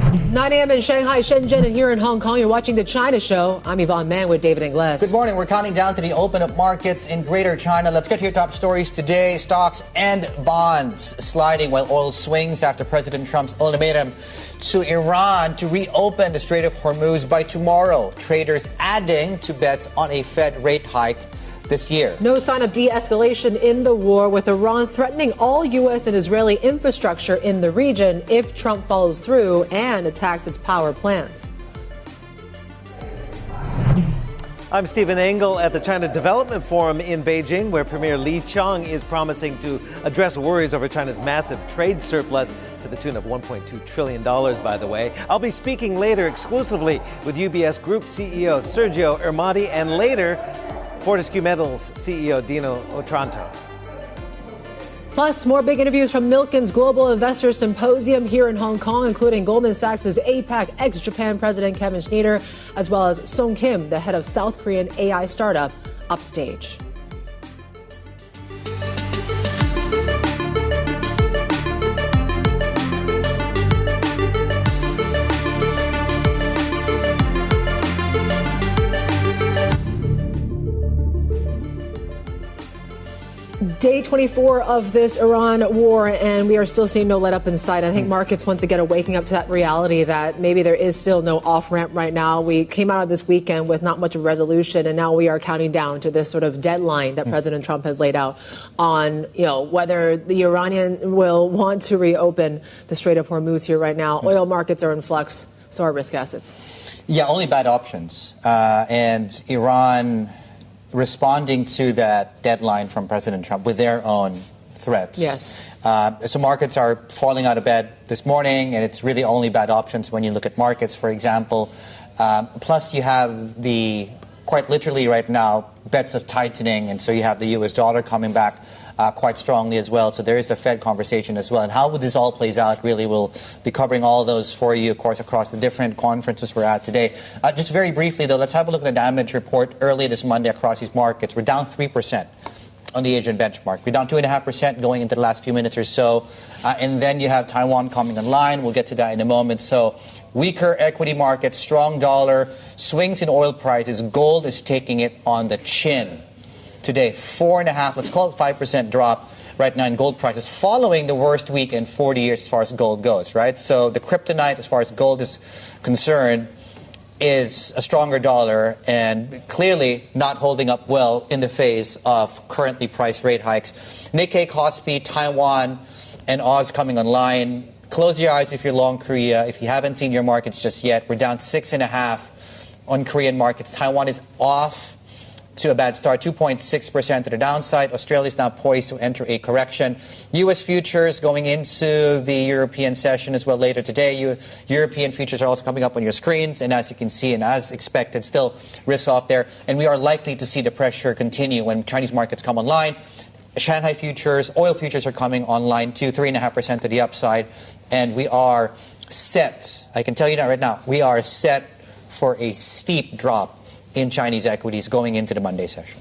9 a.m. in Shanghai, Shenzhen, and here in Hong Kong. You're watching The China Show. I'm Yvonne Man with David Ingles. Good morning. We're counting down to the open-up markets in Greater China. Let's get to your top stories today. Stocks and bonds sliding while oil swings after President Trump's ultimatum to Iran to reopen the Strait of Hormuz by tomorrow. Traders adding to bets on a Fed rate hike this year. No sign of de-escalation in the war, with Iran threatening all U.S. and Israeli infrastructure in the region if Trump follows through and attacks its power plants. I'm Stephen Engel at the China Development Forum in Beijing, where Premier Li Qiang is promising to address worries over China's massive trade surplus to the tune of $1.2 trillion, by the way. I'll be speaking later exclusively with UBS Group CEO Sergio Ermotti, and later Fortescue Metals CEO Dino Otranto. Plus, more big interviews from Milken's Global Investor Symposium here in Hong Kong, including Goldman Sachs' APAC ex-Japan President Kevin Sneader, as well as Song Kim, the head of South Korean AI startup Upstage. Day 24 of this Iran war, and we are still seeing no let up in sight. I think markets once again are waking up to that reality that maybe there is still no off-ramp right now. We came out of this weekend with not much of a resolution, and now we are counting down to this sort of deadline that President Trump has laid out on, whether the Iranian will want to reopen the Strait of Hormuz here right now. Oil markets are in flux, so are risk assets. Yeah, only bad options. And Iran responding to that deadline from President Trump with their own threats. Yes. So markets are falling out of bed this morning, and it's really only bad options when you look at markets, for example. Plus, you have quite literally right now, bets of tightening, and so you have the U.S. dollar coming back quite strongly as well. So there is a Fed conversation as well. And how this all plays out, really, we'll be covering all of those for you, of course, across the different conferences we're at today. Just very briefly, though, let's have a look at the damage report early this Monday across these markets. We're down 3% on the Asian benchmark. We're down 2.5% going into the last few minutes or so. And then you have Taiwan coming online. We'll get to that in a moment. So weaker equity markets, strong dollar, swings in oil prices. Gold is taking it on the chin today. 4.5%, let's call it 5% drop right now in gold prices, following the worst week in 40 years as far as gold goes, right? So the kryptonite as far as gold is concerned is a stronger dollar, and clearly not holding up well in the face of currently priced rate hikes. Nikkei, Kospi, Taiwan, and Oz coming online. Close your eyes if you're long Korea. If you haven't seen your markets just yet, we're down 6.5% on Korean markets. Taiwan is off to a bad start, 2.6% to the downside. Australia is now poised to enter a correction. U.S. futures going into the European session as well later today. European futures are also coming up on your screens, and as you can see, and as expected, still risk off there. And we are likely to see the pressure continue when Chinese markets come online. Shanghai futures, oil futures are coming online too, 3.5% to the upside. And we are set, I can tell you that right now, we are set for a steep drop in Chinese equities going into the Monday session.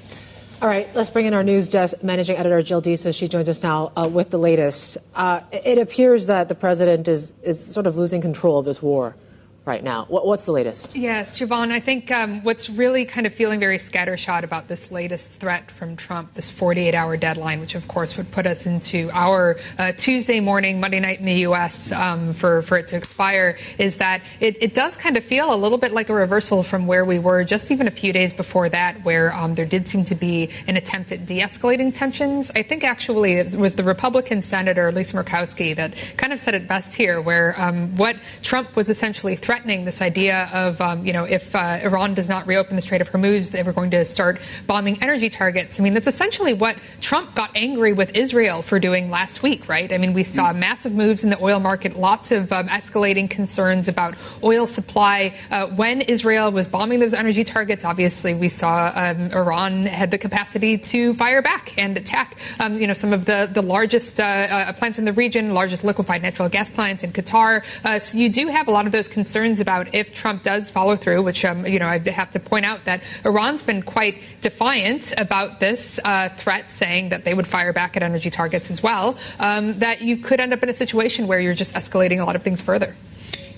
All right, let's bring in our news desk managing editor, Jill Deesa. She joins us now with the latest. It appears that the president is sort of losing control of this war right now. What's the latest? Yes, Siobhan, I think what's really kind of feeling very scattershot about this latest threat from Trump, this 48-hour deadline, which of course would put us into our Tuesday morning, Monday night in the U.S. For it to expire, is that it does kind of feel a little bit like a reversal from where we were just even a few days before that, where there did seem to be an attempt at de-escalating tensions. I think actually it was the Republican Senator Lisa Murkowski that kind of said it best here, where what Trump was essentially threatening, this idea of, if Iran does not reopen the Strait of Hormuz, they were going to start bombing energy targets. I mean, that's essentially what Trump got angry with Israel for doing last week, right? I mean, we saw massive moves in the oil market, lots of escalating concerns about oil supply. When Israel was bombing those energy targets, obviously we saw Iran had the capacity to fire back and attack, some of the largest plants in the region, largest liquefied natural gas plants in Qatar. So you do have a lot of those concerns about if Trump does follow through, which, I have to point out that Iran's been quite defiant about this threat, saying that they would fire back at energy targets as well, that you could end up in a situation where you're just escalating a lot of things further.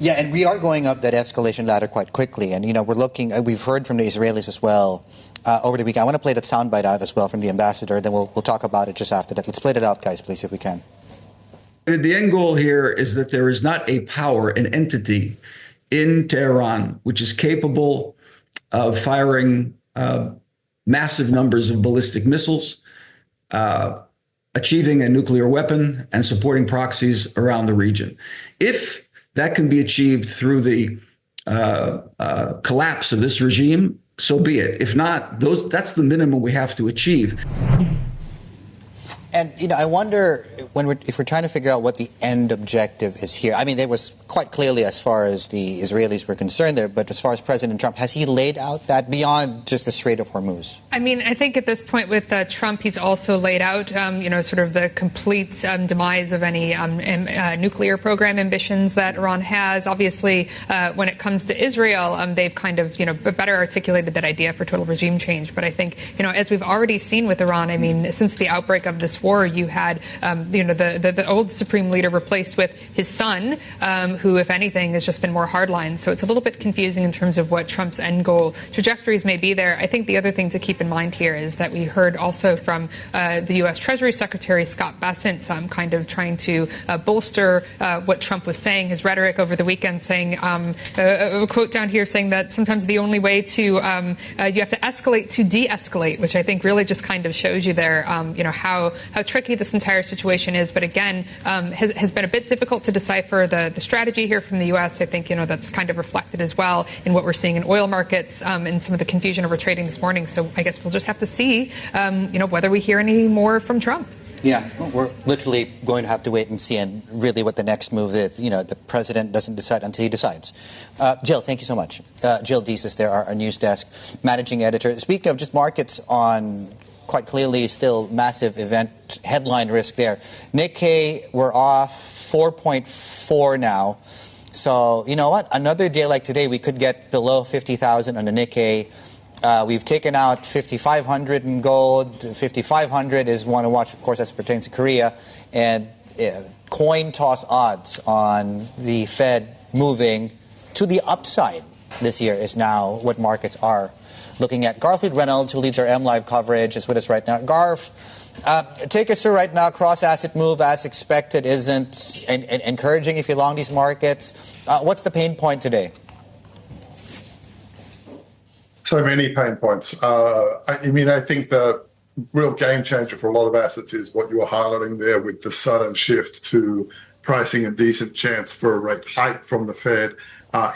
Yeah, and we are going up that escalation ladder quite quickly. And, we've heard from the Israelis as well over the weekend. I want to play that soundbite out as well from the ambassador. Then we'll talk about it just after that. Let's play it out, guys, please, if we can. The end goal here is that there is not a power, an entity in Tehran which is capable of firing massive numbers of ballistic missiles, achieving a nuclear weapon, and supporting proxies around the region. If that can be achieved through the collapse of this regime, so be it. If not, that's the minimum we have to achieve. And, I wonder if we're trying to figure out what the end objective is here. I mean, there was quite clearly as far as the Israelis were concerned there, but as far as President Trump, has he laid out that beyond just the Strait of Hormuz? I mean, I think at this point with Trump, he's also laid out, sort of the complete demise of any nuclear program ambitions that Iran has. Obviously, when it comes to Israel, they've kind of, better articulated that idea for total regime change. But I think, as we've already seen with Iran, I mean, since the outbreak of this war, you had, the old supreme leader replaced with his son, who, if anything, has just been more hardline. So it's a little bit confusing in terms of what Trump's end goal trajectories may be there. I think the other thing to keep in mind here is that we heard also from the U.S. Treasury Secretary Scott Bessent kind of trying to bolster what Trump was saying, his rhetoric over the weekend, saying a quote down here saying that sometimes the only way to you have to escalate to de-escalate, which I think really just kind of shows you there, how tricky this entire situation is. But again, has been a bit difficult to decipher the strategy here from the U.S. I think, that's kind of reflected as well in what we're seeing in oil markets and some of the confusion over trading this morning. So I guess we'll just have to see, whether we hear any more from Trump. Yeah, we're literally going to have to wait and see, and really what the next move is. The president doesn't decide until he decides. Jill, thank you so much. Jill Deese is there, our news desk managing editor. Speaking of just markets on quite clearly still massive event headline risk there. Nikkei, we're off 4.4 now. So, you know what? Another day like today, we could get below 50,000 on the Nikkei. We've taken out 5,500 in gold. 5,500 is one to watch, of course, as it pertains to Korea. And coin toss odds on the Fed moving to the upside this year is now what markets are looking at. Garfield Reynolds, who leads our MLive coverage, is with us right now. Garf, take us through right now. Cross-asset move, as expected, isn't encouraging if you long these markets. What's the pain point today? So many pain points. I think the real game changer for a lot of assets is what you were highlighting there with the sudden shift to pricing a decent chance for a rate hike from the Fed.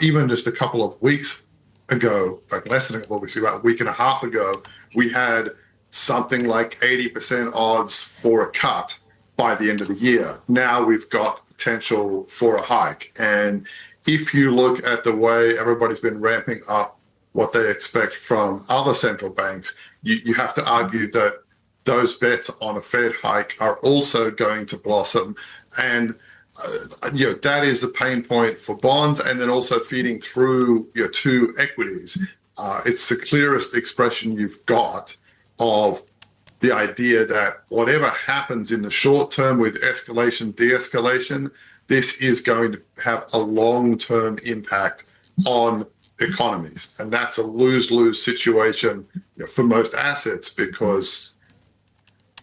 Even just a couple of weeks ago, in fact, less than a week, about a week and a half ago, we had something like 80% odds for a cut by the end of the year. Now we've got potential for a hike. And if you look at the way everybody's been ramping up what they expect from other central banks, you have to argue that those bets on a Fed hike are also going to blossom. And that is the pain point for bonds, and then also feeding through to equities. It's the clearest expression you've got of the idea that whatever happens in the short term with escalation, de-escalation, this is going to have a long-term impact on economies. And that's a lose-lose situation for most assets, because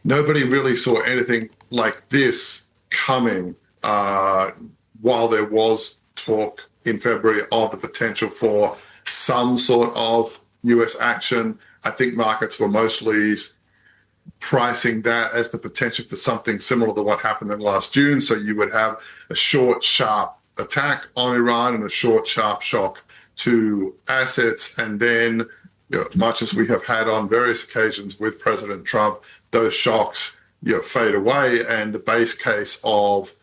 nobody really saw anything like this coming while there was talk in February of the potential for some sort of US action. I think markets were mostly pricing that as the potential for something similar to what happened in last June. So you would have a short, sharp attack on Iran and a short, sharp shock to assets. And then, much as we have had on various occasions with President Trump, those shocks fade away, and the base case of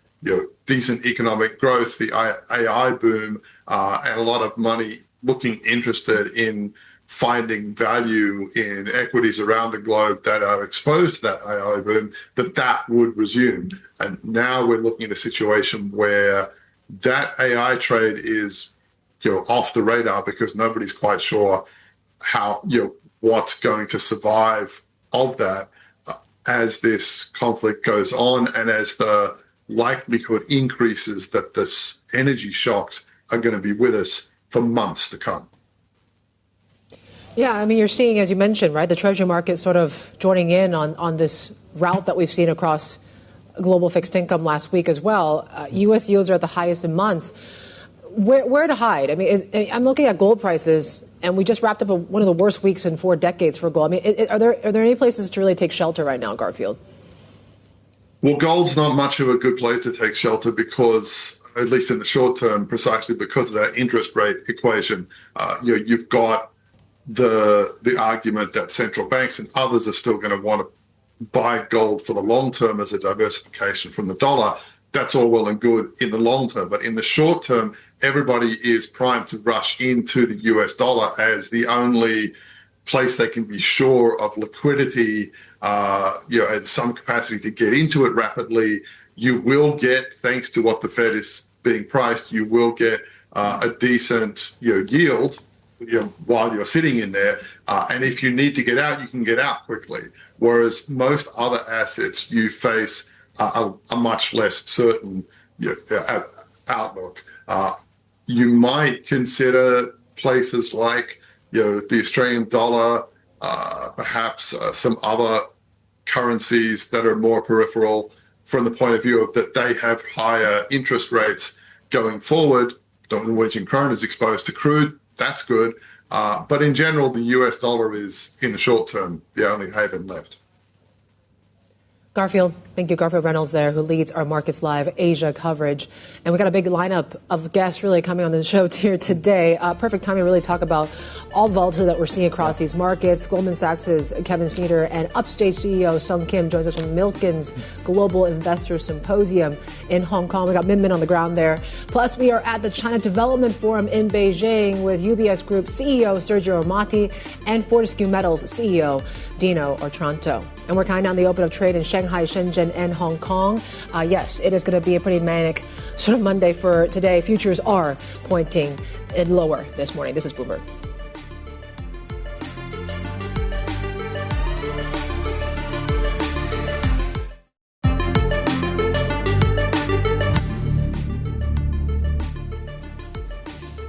decent economic growth, the AI boom, and a lot of money looking interested in finding value in equities around the globe that are exposed to that AI boom, that would resume. And now we're looking at a situation where that AI trade is off the radar, because nobody's quite sure how what's going to survive of that as this conflict goes on, and as the likelihood increases that this energy shocks are going to be with us for months to come. Yeah, I mean, you're seeing, as you mentioned, right, the Treasury market sort of joining in on this route that we've seen across global fixed income last week as well. U.S. yields are at the highest in months. Where to hide? I mean, I'm looking at gold prices, and we just wrapped up one of the worst weeks in 4 decades for gold. I mean, are there any places to really take shelter right now, Garfield? Well, gold's not much of a good place to take shelter because, at least in the short term, precisely because of that interest rate equation. You've got the argument that central banks and others are still going to want to buy gold for the long term as a diversification from the dollar. That's all well and good in the long term. But in the short term, everybody is primed to rush into the US dollar as the only place they can be sure of liquidity, and some capacity to get into it rapidly. You will get, thanks to what the Fed is being priced, you will get a decent yield while you're sitting in there. And if you need to get out, you can get out quickly. Whereas most other assets, you face a much less certain outlook. You might consider places like the Australian dollar, perhaps some other currencies that are more peripheral from the point of view of that they have higher interest rates going forward. The Norwegian krone is exposed to crude. That's good. But in general, the US dollar is, in the short term, the only haven left. Garfield, thank you. Garfield Reynolds there, who leads our Markets Live Asia coverage. And we got a big lineup of guests really coming on the show here today. Perfect time to really talk about all the volatility that we're seeing across these markets. Goldman Sachs' Kevin Sneader and Upstage CEO Sung Kim joins us from Milken's Global Investor Symposium in Hong Kong. We got Min Min on the ground there. Plus, we are at the China Development Forum in Beijing with UBS Group CEO Sergio Ermotti and Fortescue Metals CEO Dino Otranto. And we're counting down the open of trade in Shanghai, Shenzhen, and Hong Kong. Yes, it is going to be a pretty manic sort of Monday for today. Futures are pointing lower this morning. This is Bloomberg.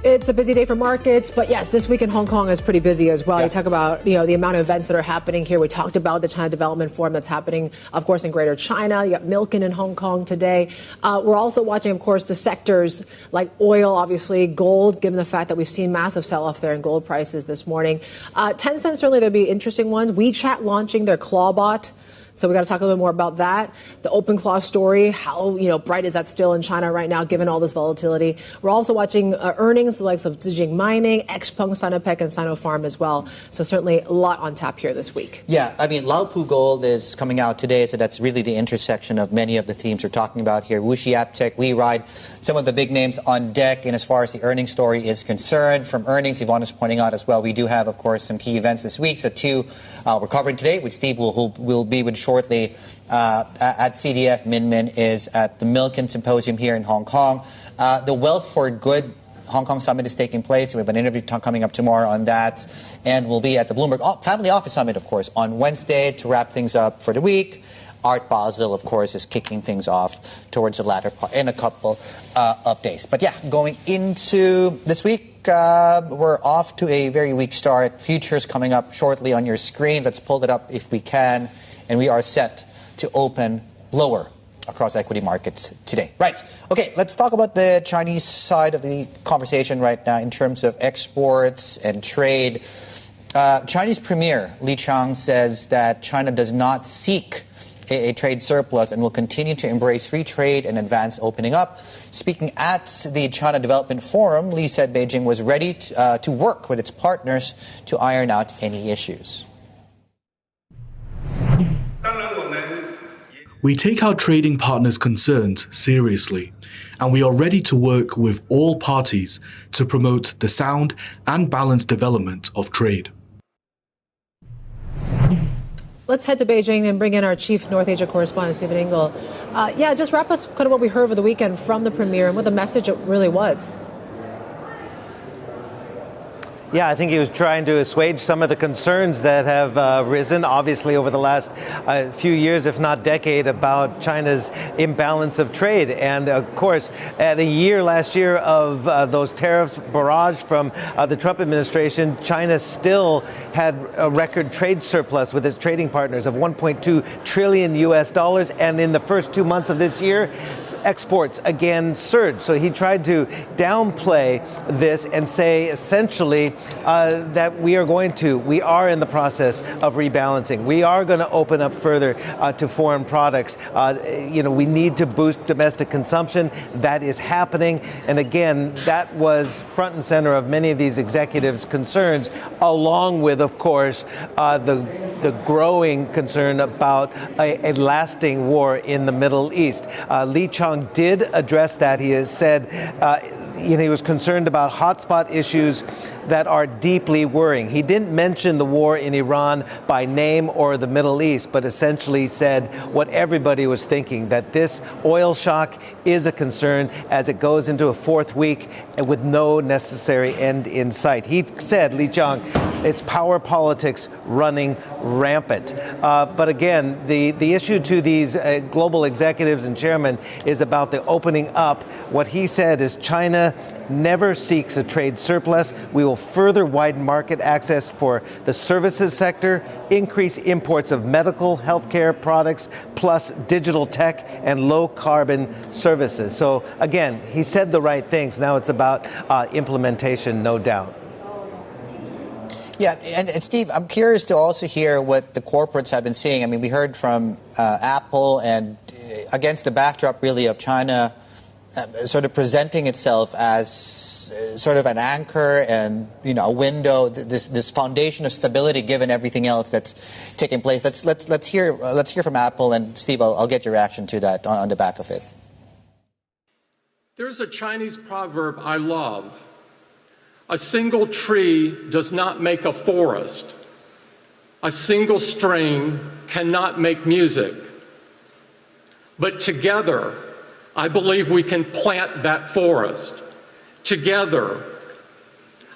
It's a busy day for markets, but yes, this week in Hong Kong is pretty busy as well. Yeah. You talk about, the amount of events that are happening here. We talked about the China Development Forum that's happening, of course, in Greater China. You got Milken in Hong Kong today. We're also watching, of course, the sectors like oil, obviously, gold, given the fact that we've seen massive sell-off there in gold prices this morning. Tencent, certainly there'll be interesting ones. WeChat launching their Clawbot. So we got to talk a little bit more about that. The OpenClaw story, how bright is that still in China right now, given all this volatility? We're also watching earnings, the likes of Zijing Mining, Xpeng, Sinopec, and Sinopharm as well. So certainly a lot on tap here this week. Yeah, I mean, Laupu Gold is coming out today, so that's really the intersection of many of the themes we're talking about here. Wuxi AppTech, WeRide, some of the big names on deck. And as far as the earnings story is concerned, from earnings, Yvonne is pointing out as well, we do have, of course, some key events this week. So two we're covering today, which Steve will be with shortly at CDF. Min Min is at the Milken Symposium here in Hong Kong. The Wealth for Good Hong Kong Summit is taking place. We have an interview coming up tomorrow on that. And we'll be at the Bloomberg Family Office Summit, of course, on Wednesday to wrap things up for the week. Art Basel, of course, is kicking things off towards the latter part in a couple of days. But yeah, going into this week, we're off to a very weak start. Futures coming up shortly on your screen. Let's pull it up if we can. And we are set to open lower across equity markets today. Right. Okay, let's talk about the Chinese side of the conversation right now in terms of exports and trade. Chinese Premier Li Qiang says that China does not seek a trade surplus and will continue to embrace free trade and advance opening up. Speaking at the China Development Forum, Li said Beijing was ready to work with its partners to iron out any issues. We take our trading partners' concerns seriously, and we are ready to work with all parties to promote the sound and balanced development of trade. Let's head to Beijing and bring in our chief North Asia correspondent, Stephen Ingle. Just wrap us kind of what we heard over the weekend from the premier and what the message really was. Yeah, I think he was trying to assuage some of the concerns that have risen, obviously, over the last few years, if not decade, about China's imbalance of trade. And, of course, at a year last year of those tariffs barrage from the Trump administration, China still had a record trade surplus with its trading partners of 1.2 trillion US dollars. And in the first 2 months of this year, exports again surged. So he tried to downplay this and say, essentially, that we are in the process of rebalancing. We are going to open up further to foreign products. We need to boost domestic consumption. That is happening. And again, that was front and center of many of these executives' concerns, along with, of course, the growing concern about a lasting war in the Middle East. Li Chang did address that. He has said, he was concerned about hotspot issues that are deeply worrying. He didn't mention the war in Iran by name or the Middle East, but essentially said what everybody was thinking, that this oil shock is a concern as it goes into a fourth week with no necessary end in sight. He said, Li Chang, it's power politics running rampant. But again, the issue to these global executives and chairmen is about the opening up. What he said is China never seeks a trade surplus. We will further widen market access for the services sector, increase imports of medical, healthcare products, plus digital tech and low carbon services. So again, he said the right things. Now it's about implementation, no doubt. Yeah, and Steve, I'm curious to also hear what the corporates have been seeing. I mean, we heard from Apple, and against the backdrop really of China sort of presenting itself as sort of an anchor and a window, this foundation of stability given everything else that's taking place. Let's hear from Apple, and Steve, I'll get your reaction to that on the back of it. There's a Chinese proverb I love. A single tree does not make a forest. A single string cannot make music. But together, I believe we can plant that forest. Together,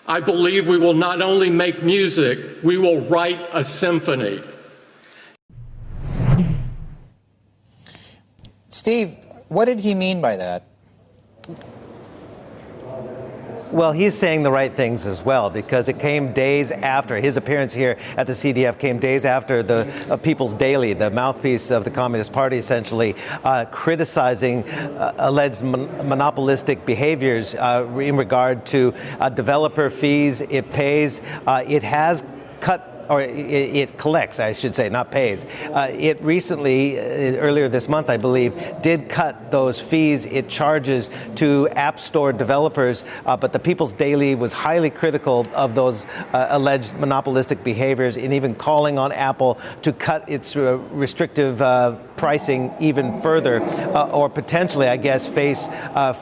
I believe we will not only make music, we will write a symphony. Steve, what did he mean by that? Well, he's saying the right things as well, because it came days after his appearance here at the CDF, came days after the People's Daily, the mouthpiece of the Communist Party, essentially criticizing alleged monopolistic behaviors in regard to developer fees it pays. It has cut, or it collects, I should say, not pays. It recently, earlier this month, I believe, did cut those fees it charges to App Store developers, but the People's Daily was highly critical of those alleged monopolistic behaviors, and even calling on Apple to cut its restrictive pricing even further, or potentially, I guess, face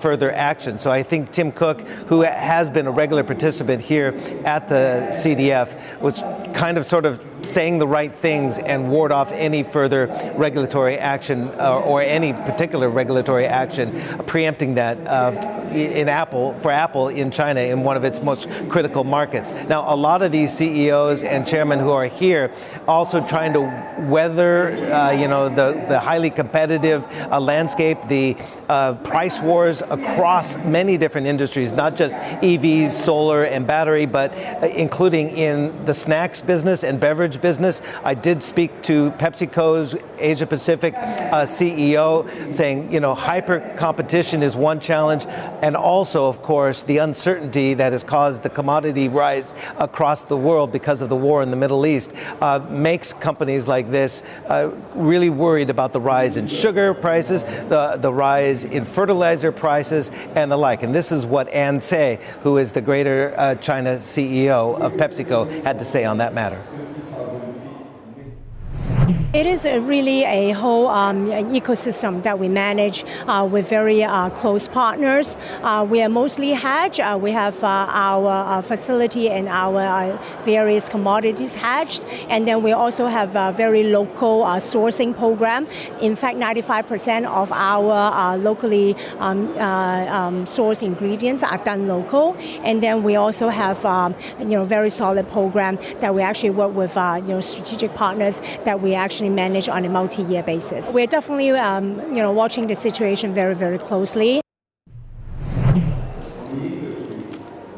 further action. So I think Tim Cook, who has been a regular participant here at the CDF, was kind of sort of saying the right things and ward off any further regulatory action or any particular regulatory action, preempting that for Apple in China, in one of its most critical markets. Now, a lot of these CEOs and chairmen who are here also trying to weather, the highly competitive landscape, the price wars across many different industries, not just EVs, solar, and battery, but including in the snacks business and beverage business. I did speak to PepsiCo's Asia Pacific CEO, saying, hyper competition is one challenge, and also, of course, the uncertainty that has caused the commodity rise across the world because of the war in the Middle East makes companies like this really worried about the rise in sugar prices, the rise in fertilizer prices, and the like. And this is what Ann Tsai, who is the Greater China CEO of PepsiCo, had to say on that matter. It is really a whole ecosystem that we manage with very close partners. We are mostly hedged. We have our facility and our various commodities hedged. And then we also have a very local sourcing program. In fact, 95% of our locally sourced ingredients are done local. And then we also have very solid program that we actually work with strategic partners that we actually manage on a multi-year basis. We're definitely watching the situation very, very closely.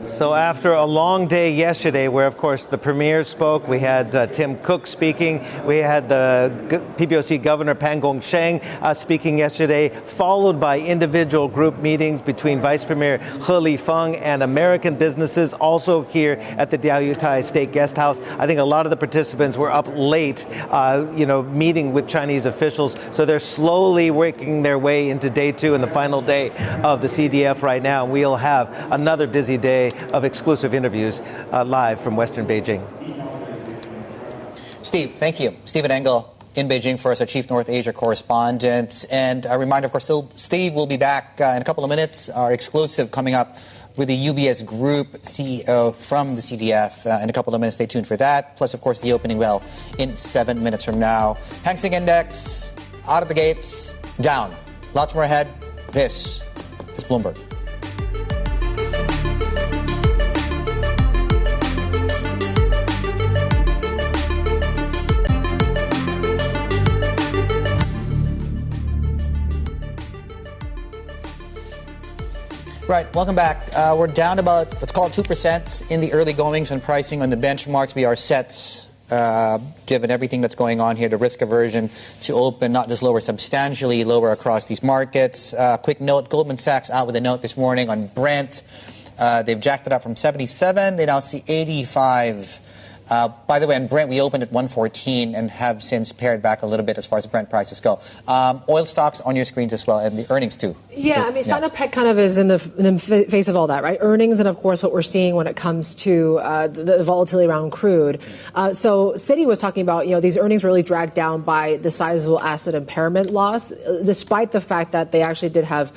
So after a long day yesterday, where, of course, the Premier spoke, we had Tim Cook speaking, we had the PBOC Governor Pan Gongsheng speaking yesterday, followed by individual group meetings between Vice Premier He Lifeng and American businesses, also here at the Diaoyutai State Guest House. I think a lot of the participants were up late, meeting with Chinese officials. So they're slowly working their way into day two and the final day of the CDF right now. We'll have another busy day of exclusive interviews live from Western Beijing. Steve, thank you. Stephen Engel in Beijing for us, our Chief North Asia correspondent. And a reminder, of course, Steve will be back in a couple of minutes. Our exclusive coming up with the UBS Group CEO from the CDF in a couple of minutes. Stay tuned for that. Plus, of course, the opening bell in 7 minutes from now. Hang Seng Index out of the gates, down. Lots more ahead. This is Bloomberg. Right, welcome back. We're down about, let's call it 2% in the early goings on pricing on the benchmarks. We are set, given everything that's going on here, the risk aversion to open, not just lower, substantially lower across these markets. Quick note, Goldman Sachs out with a note this morning on Brent. They've jacked it up from 77. They now see 85. By the way, on Brent, we opened at 114 and have since pared back a little bit as far as Brent prices go. Oil stocks on your screens as well, and the earnings too. Yeah, I mean, Sinopec kind of is in the face of all that, right? Earnings and, of course, what we're seeing when it comes to the volatility around crude. So Citi was talking about, these earnings really dragged down by the sizable asset impairment loss, despite the fact that they actually did have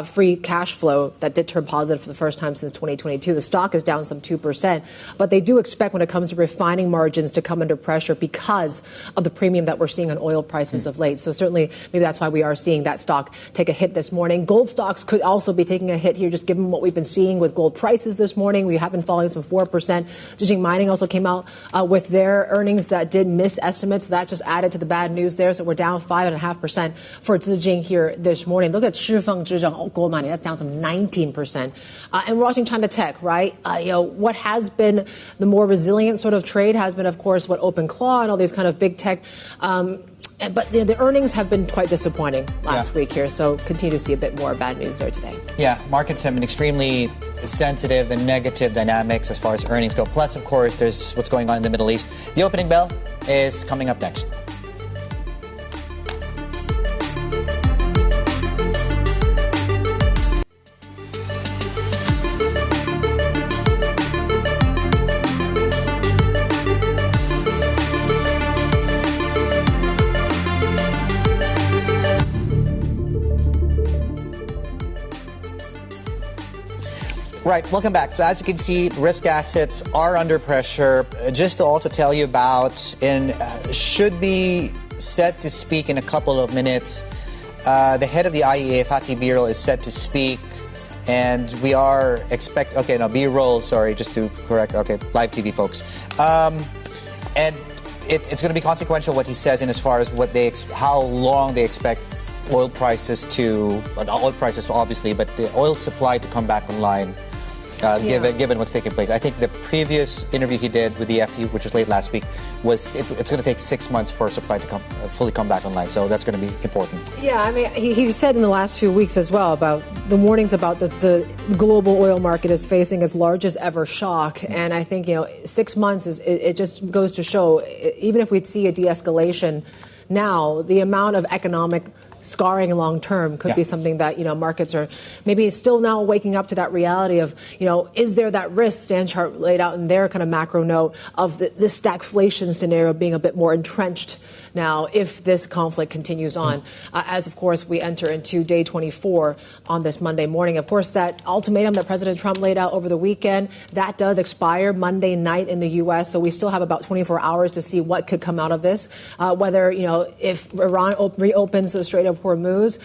free cash flow that did turn positive for the first time since 2022. The stock is down some 2%, but they do expect when it comes to refining margins to come under pressure because of the premium that we're seeing on oil prices of late. So certainly maybe that's why we are seeing that stock take a hit this morning. Gold stocks could also be taking a hit here, just given what we've been seeing with gold prices this morning. We have been falling some 4%. Zijing Mining also came out with their earnings that did miss estimates. That just added to the bad news there. So we're down 5.5% for Zijing here this morning. Look at Shifeng Zhejiang Gold Mining. That's down some 19%. And we're watching China Tech, right? What has been the more resilient sort of trade has been, of course, what OpenClaw and all these kind of big tech. But the earnings have been quite disappointing last week here. So continue to see a bit more bad news there today. Yeah, markets have been extremely sensitive, the negative dynamics as far as earnings go. Plus, of course, there's what's going on in the Middle East. The opening bell is coming up next. Right, welcome back. So as you can see, risk assets are under pressure. Just to also tell you about, and should be set to speak in a couple of minutes, the head of the IEA, Fatih Birol, is set to speak, and we are B-roll, sorry, just to correct, live TV folks. And it's going to be consequential what he says in as far as how long they expect oil prices obviously, but the oil supply to come back online. Given what's taking place. I think the previous interview he did with the FT, which was late last week, was it's going to take 6 months for supply to fully come back online. So that's going to be important. Yeah, I mean, he said in the last few weeks as well about the warnings about the global oil market is facing its largest ever shock. And I think, 6 months it just goes to show, even if we see a de-escalation now, the amount of economic scarring long term could be something that markets are maybe still now waking up to that reality of is there that risk? Stan Chart laid out in their kind of macro note of the stagflation scenario being a bit more entrenched now if this conflict continues on, as of course we enter into day 24 on this Monday morning. Of course, that ultimatum that President Trump laid out over the weekend, that does expire Monday night in the U.S., so we still have about 24 hours to see what could come out of this, whether, if Iran reopens the Strait of Hormuz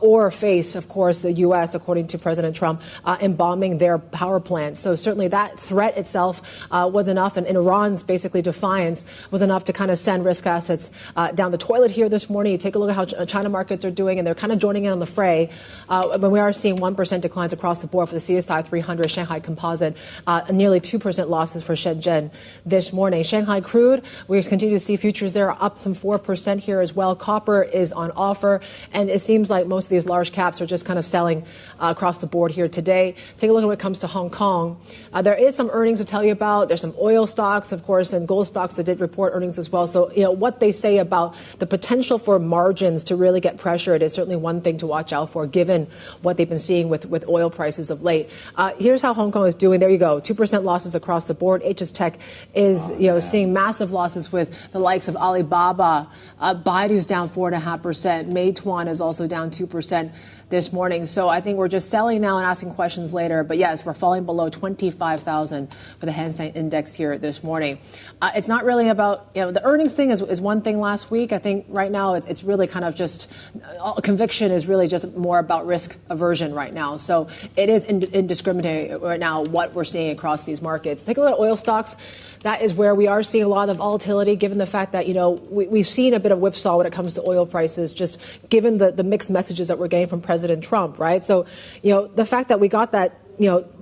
or face, of course, the U.S., according to President Trump, embombing their power plants. So certainly that threat itself was enough, and Iran's basically defiance was enough to kind of send risk assets down the toilet here this morning. You take a look at how China markets are doing, and they're kind of joining in on the fray. But we are seeing 1% declines across the board for the CSI 300, Shanghai Composite, nearly 2% losses for Shenzhen this morning. Shanghai crude, we continue to see futures there up some 4% here as well. Copper is on offer, and it seems like most of these large caps are just kind of selling across the board here today. Take a look at what comes to Hong Kong. There is some earnings to tell you about. There's some oil stocks, of course, and gold stocks that did report earnings as well. So, what they say about the potential for margins to really get pressured is certainly one thing to watch out for, given what they've been seeing with oil prices of late. Here's how Hong Kong is doing. There you go. 2% losses across the board. HS Tech is, seeing massive losses with the likes of Alibaba. Baidu's down 4.5%. Meituan is also down 2% this morning. So I think we're just selling now and asking questions later. But yes, we're falling below 25,000 for the Hang Seng Index here this morning. It's not really about, the earnings thing is one thing last week. I think right now it's really kind of just, conviction is really just more about risk aversion right now. So it is indiscriminate right now what we're seeing across these markets. Take a look at oil stocks. That is where we are seeing a lot of volatility, given the fact that, we've seen a bit of whipsaw when it comes to oil prices, just given the mixed messages that we're getting from President Trump, right? So, the fact that we got that,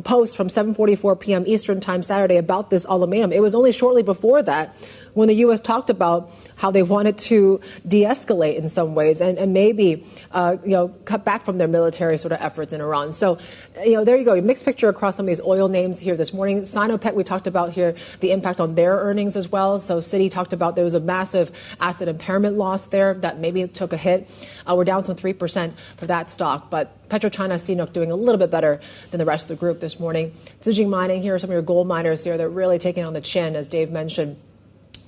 post from 7:44 p.m. Eastern time Saturday about this ultimatum, it was only shortly before that when the U.S. talked about how they wanted to de-escalate in some ways and maybe, cut back from their military sort of efforts in Iran. So, there you go. A mixed picture across some of these oil names here this morning. Sinopec, we talked about here the impact on their earnings as well. So Citi talked about there was a massive asset impairment loss there that maybe took a hit. We're down some 3% for that stock. But PetroChina, CNOOC doing a little bit better than the rest of the group this morning. Zijin Mining, here are some of your gold miners here. They're really taking on the chin, as Dave mentioned,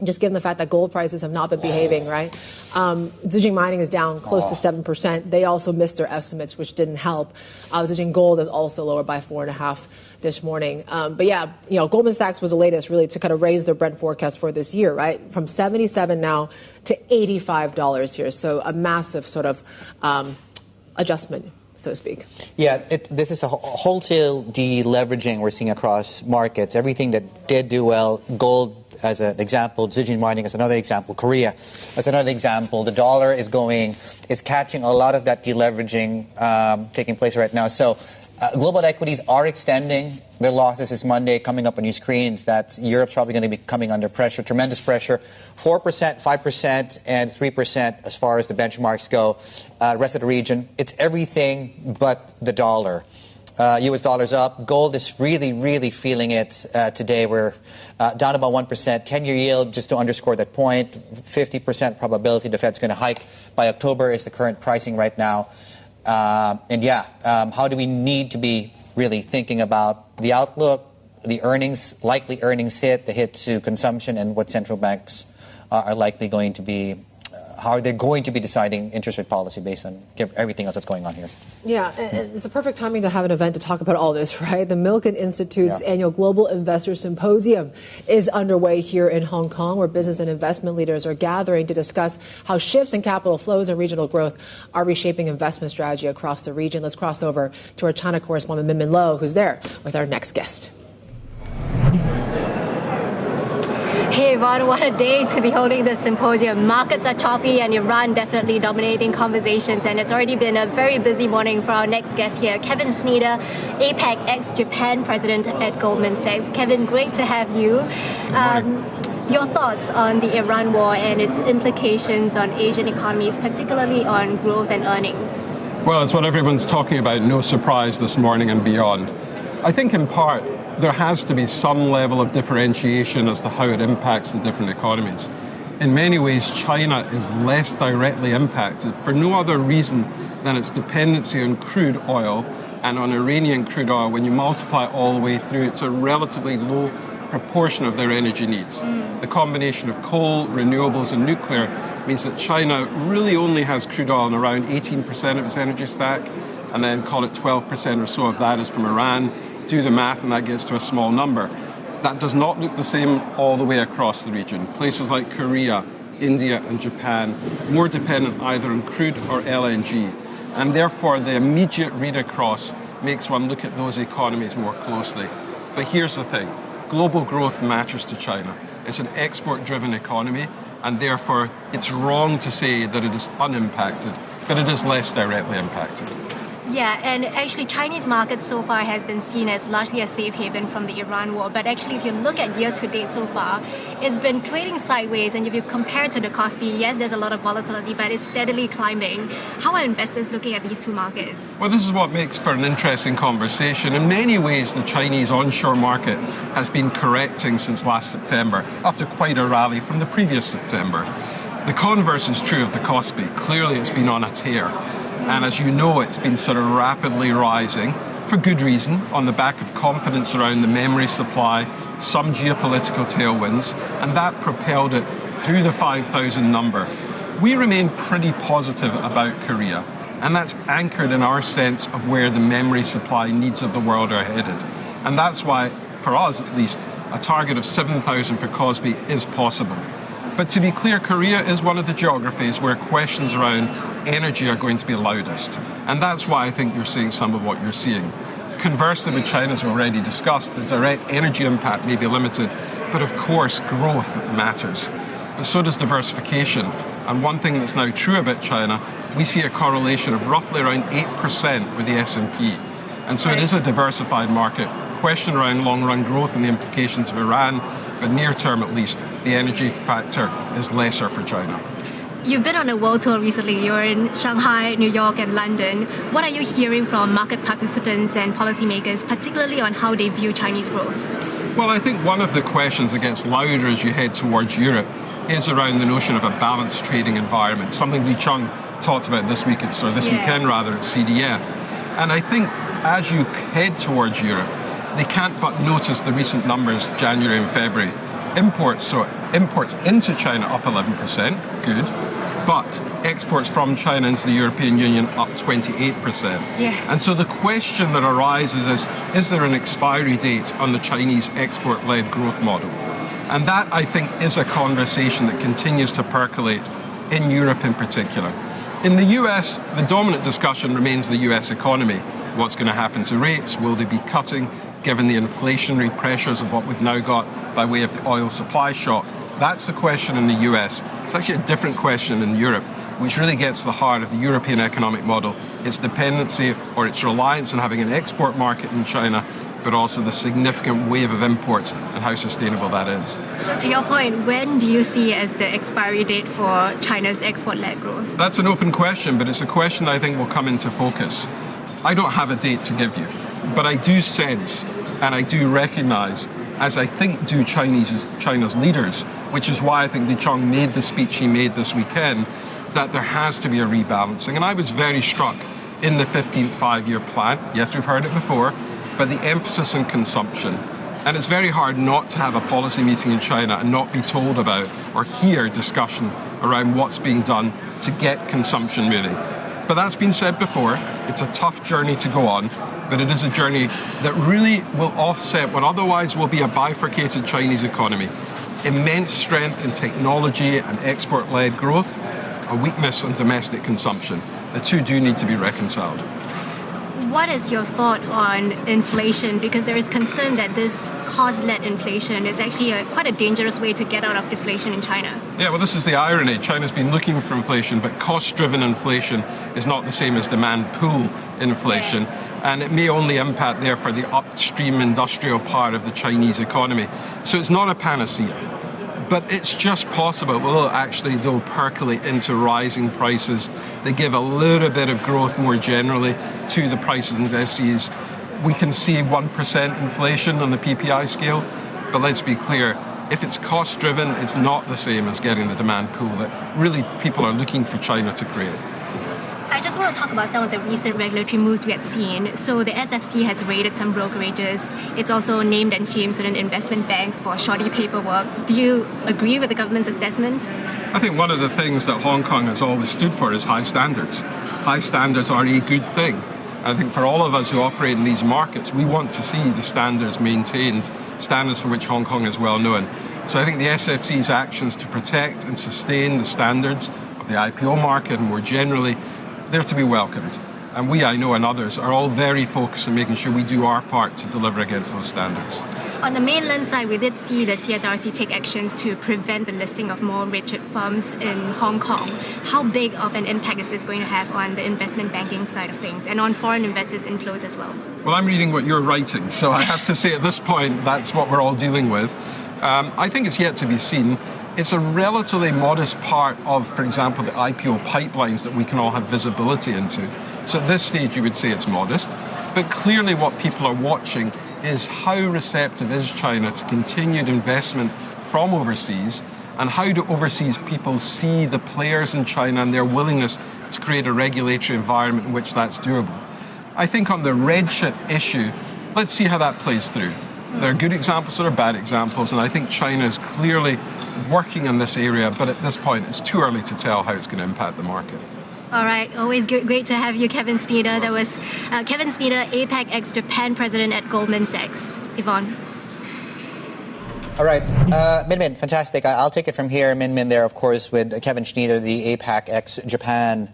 just given the fact that gold prices have not been behaving, right? Zijin Mining is down close to 7%. They also missed their estimates, which didn't help. Zijin Gold is also lower by 4.5% this morning. But yeah, Goldman Sachs was the latest really to kind of raise their Brent forecast for this year, right? From $77 now to $85 here. So a massive sort of adjustment, so to speak. Yeah, this is a wholesale deleveraging we're seeing across markets. Everything that did do well, gold as an example, Zijin Mining as another example, Korea as another example. The dollar is catching a lot of that deleveraging taking place right now. So global equities are extending their losses this Monday. Coming up on your screens, that Europe's probably going to be coming under pressure, tremendous pressure, 4%, 5%, and 3% as far as the benchmarks go. Rest of the region, it's everything but the dollar. U.S. dollar's up. Gold is really, really feeling it today. We're down about 1%. 10-year yield, just to underscore that point, 50% probability the Fed's going to hike by October is the current pricing right now. How do we need to be really thinking about the outlook, the earnings, likely earnings hit, the hit to consumption, and what central banks are likely going to be, how are they going to be deciding interest rate policy based on everything else that's going on here? Yeah, it's a perfect timing to have an event to talk about all this, right? The Milken Institute's annual Global Investor Symposium is underway here in Hong Kong, where business and investment leaders are gathering to discuss how shifts in capital flows and regional growth are reshaping investment strategy across the region. Let's cross over to our China correspondent, Min Min Lo, who's there with our next guest. Hey Yvonne, what a day to be holding this symposium. Markets are choppy and Iran definitely dominating conversations, and it's already been a very busy morning for our next guest here, Kevin Sneader, APAC ex-Japan president at Goldman Sachs. Kevin, great to have you. Your thoughts on the Iran war and its implications on Asian economies, particularly on growth and earnings? Well, it's what everyone's talking about, no surprise this morning and beyond. I think in part, there has to be some level of differentiation as to how it impacts the different economies. In many ways, China is less directly impacted for no other reason than its dependency on crude oil and on Iranian crude oil. When you multiply it all the way through, it's a relatively low proportion of their energy needs. The combination of coal, renewables, and nuclear means that China really only has crude oil in around 18% of its energy stack, and then call it 12% or so of that is from Iran. Do the math, and that gets to a small number. That does not look the same all the way across the region. Places like Korea, India, and Japan, more dependent either on crude or LNG. And therefore, the immediate read across makes one look at those economies more closely. But here's the thing. Global growth matters to China. It's an export-driven economy, and therefore it's wrong to say that it is unimpacted, but it is less directly impacted. Yeah, and actually Chinese market so far has been seen as largely a safe haven from the Iran war. But actually, if you look at year to date so far, it's been trading sideways. And if you compare it to the Kospi, yes, there's a lot of volatility, but it's steadily climbing. How are investors looking at these two markets? Well, this is what makes for an interesting conversation. In many ways, the Chinese onshore market has been correcting since last September, after quite a rally from the previous September. The converse is true of the Kospi. Clearly, it's been on a tear. And as you know, it's been sort of rapidly rising for good reason on the back of confidence around the memory supply, some geopolitical tailwinds, and that propelled it through the 5,000 number. We remain pretty positive about Korea, and that's anchored in our sense of where the memory supply needs of the world are headed. And that's why, for us at least, a target of 7,000 for Kospi is possible. But to be clear, Korea is one of the geographies where questions around energy are going to be loudest. And that's why I think you're seeing some of what you're seeing. Conversely, with China, as we already discussed, the direct energy impact may be limited, but of course, growth matters. But so does diversification. And one thing that's now true about China, we see a correlation of roughly around 8% with the S&P. And so it is a diversified market. Question around long-run growth and the implications of Iran, but near term at least, the energy factor is lesser for China. You've been on a world tour recently. You're in Shanghai, New York, and London. What are you hearing from market participants and policymakers, particularly on how they view Chinese growth? Well, I think one of the questions that gets louder as you head towards Europe is around the notion of a balanced trading environment, something Li Chang talked about this weekend at CDF. And I think as you head towards Europe, they can't but notice the recent numbers, January and February. Imports into China up 11%, good, but exports from China into the European Union up 28%. And so the question that arises is there an expiry date on the Chinese export-led growth model? And that, I think, is a conversation that continues to percolate in Europe in particular. In the US, the dominant discussion remains the US economy. What's going to happen to rates? Will they be cutting, given the inflationary pressures of what we've now got by way of the oil supply shock? That's the question in the US. It's actually a different question in Europe, which really gets to the heart of the European economic model, its dependency or its reliance on having an export market in China, but also the significant wave of imports and how sustainable that is. So to your point, when do you see as the expiry date for China's export-led growth? That's an open question, but it's a question that I think will come into focus. I don't have a date to give you, but I do sense and I do recognize, as I think do China's leaders, which is why I think Li Chang made the speech he made this weekend, that there has to be a rebalancing. And I was very struck in the 15th five-year plan. Yes, we've heard it before, but the emphasis on consumption. And it's very hard not to have a policy meeting in China and not be told about or hear discussion around what's being done to get consumption moving. But that's been said before. It's a tough journey to go on, but it is a journey that really will offset what otherwise will be a bifurcated Chinese economy. Immense strength in technology and export-led growth, a weakness on domestic consumption. The two do need to be reconciled. What is your thought on inflation? Because there is concern that this cost-led inflation is actually quite a dangerous way to get out of deflation in China. Yeah, well, this is the irony. China's been looking for inflation, but cost-driven inflation is not the same as demand pool inflation. And it may only impact, therefore, the upstream industrial part of the Chinese economy. So it's not a panacea. But it's just possible it will actually, though, percolate into rising prices. They give a little bit of growth more generally to the prices indices. We can see 1% inflation on the PPI scale, but let's be clear, if it's cost-driven, it's not the same as getting the demand pool that really people are looking for China to create. I just want to talk about some of the recent regulatory moves we had seen. So the SFC has raided some brokerages. It's also named and shamed certain investment banks for shoddy paperwork. Do you agree with the government's assessment? I think one of the things that Hong Kong has always stood for is high standards. High standards are a good thing. I think for all of us who operate in these markets, we want to see the standards maintained, standards for which Hong Kong is well known. So I think the SFC's actions to protect and sustain the standards of the IPO market and more generally, they're to be welcomed. And we, I know, and others are all very focused on making sure we do our part to deliver against those standards. On the mainland side, we did see the CSRC take actions to prevent the listing of more rigid firms in Hong Kong. How big of an impact is this going to have on the investment banking side of things and on foreign investors' inflows as well? Well, I'm reading what you're writing, so I have to say at this point, that's what we're all dealing with. I think it's yet to be seen. It's a relatively modest part of, for example, the IPO pipelines that we can all have visibility into. So at this stage, you would say it's modest. But clearly what people are watching is how receptive is China to continued investment from overseas, and how do overseas people see the players in China and their willingness to create a regulatory environment in which that's doable. I think on the red chip issue, let's see how that plays through. There are good examples, there are bad examples, and I think China is clearly working in this area, but at this point it's too early to tell how it's going to impact the market. All right, always great to have you, Kevin Sneader. That was Kevin Sneader, APAC ex-Japan president at Goldman Sachs. Yvonne. All right, Min Min, fantastic. I'll take it from here. Min Min there, of course, with Kevin Sneader, the APAC ex-Japan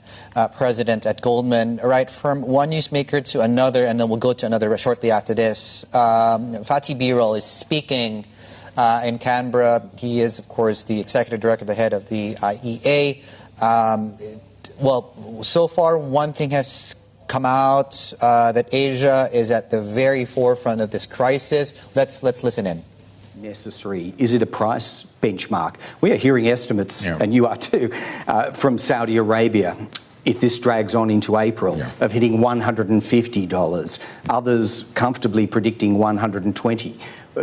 president at Goldman. All right, from one newsmaker to another, and then we'll go to another shortly after this. Fatih Birol is speaking in Canberra. He is, of course, the executive director, the head of the IEA. Well, so far, one thing has come out that Asia is at the very forefront of this crisis. Let's listen in. Necessary? Is it a price benchmark? We are hearing estimates, and you are too, from Saudi Arabia, if this drags on into April, of hitting $150. Others comfortably predicting $120.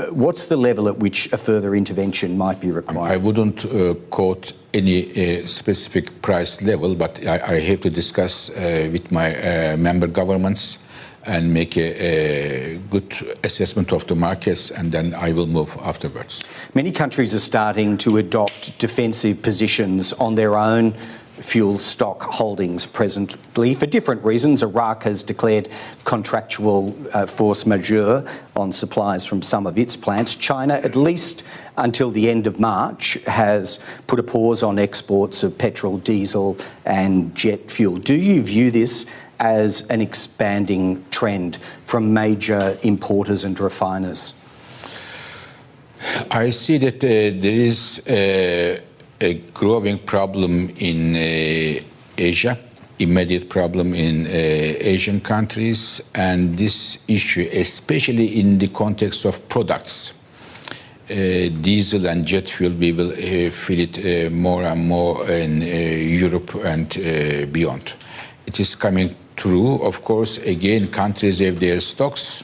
What's the level at which a further intervention might be required? I wouldn't quote any specific price level, but I have to discuss with my member governments and make a good assessment of the markets, and then I will move afterwards. Many countries are starting to adopt defensive positions on their own fuel stock holdings presently for different reasons. Iraq has declared contractual force majeure on supplies from some of its plants. China, at least until the end of March, has put a pause on exports of petrol, diesel and jet fuel. Do you view this as an expanding trend from major importers and refiners? I see that there is a growing problem in Asia, immediate problem in Asian countries, and this issue, especially in the context of products, diesel and jet fuel, we will feel it more and more in Europe and beyond. It is coming true, of course. Again, countries have their stocks.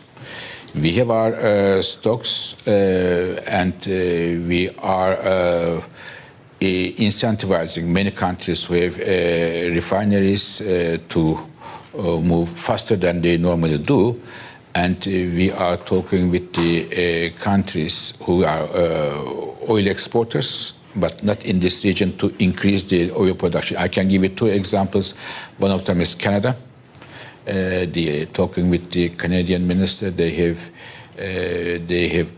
We have our stocks, and we are incentivizing many countries who have refineries to move faster than they normally do. And we are talking with the countries who are oil exporters, but not in this region, to increase the oil production. I can give you two examples. One of them is Canada. Talking with the Canadian minister, they have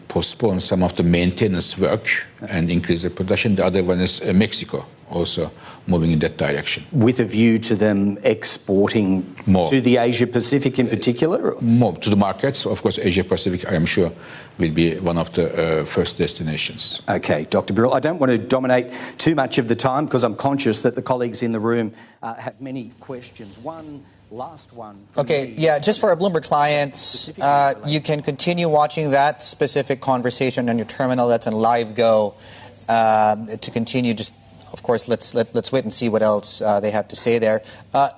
postponed some of the maintenance work and increased the production. The other one is Mexico, also moving in that direction. With a view to them exporting more to the Asia-Pacific in particular? More to the markets. Of course, Asia-Pacific, I am sure, will be one of the first destinations. Okay, Dr. Birol, I don't want to dominate too much of the time because I'm conscious that the colleagues in the room have many questions. One last one. Okay, yeah, just for our Bloomberg clients, you can continue watching that specific conversation on your terminal. That's on live go. To continue, just of course, let's wait and see what else they have to say there.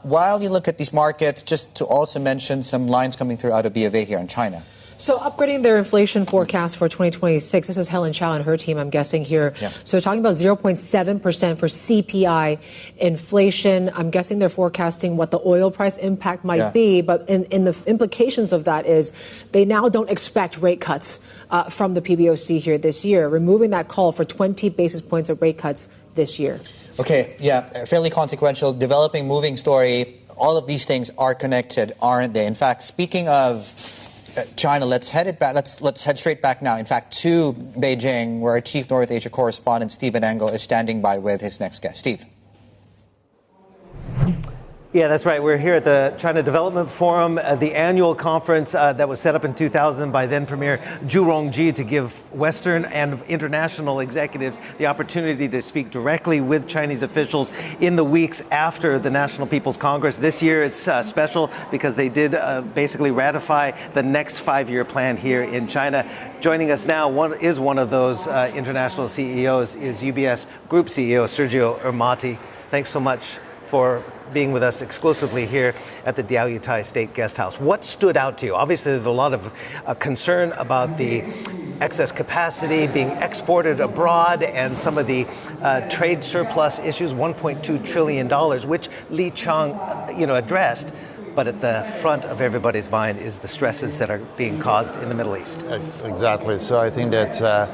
While you look at these markets, just to also mention some lines coming through out of B of A here in China. So upgrading their inflation forecast for 2026, this is Helen Chow and her team, I'm guessing here. Yeah. So they're talking about 0.7% for CPI inflation. I'm guessing they're forecasting what the oil price impact might be, but in the implications of that is they now don't expect rate cuts from the PBOC here this year, removing that call for 20 basis points of rate cuts this year. Okay, fairly consequential, developing, moving story. All of these things are connected, aren't they? In fact, speaking of China, let's head it back. Let's head straight back now. In fact, to Beijing, where our chief North Asia correspondent Stephen Engel is standing by with his next guest. Steve. Yeah, that's right. We're here at the China Development Forum, the annual conference that was set up in 2000 by then Premier Zhu Rongji to give Western and international executives the opportunity to speak directly with Chinese officials in the weeks after the National People's Congress. This year it's special because they did basically ratify the next 5-year plan here in China. Joining us now one of those international CEOs is UBS Group CEO Sergio Ermotti. Thanks so much for being with us exclusively here at the Diaoyutai State Guest House. What stood out to you? Obviously, there's a lot of concern about the excess capacity being exported abroad and some of the trade surplus issues, $1.2 trillion, which Li Qiang, addressed. But at the front of everybody's mind is the stresses that are being caused in the Middle East. Exactly. So I think that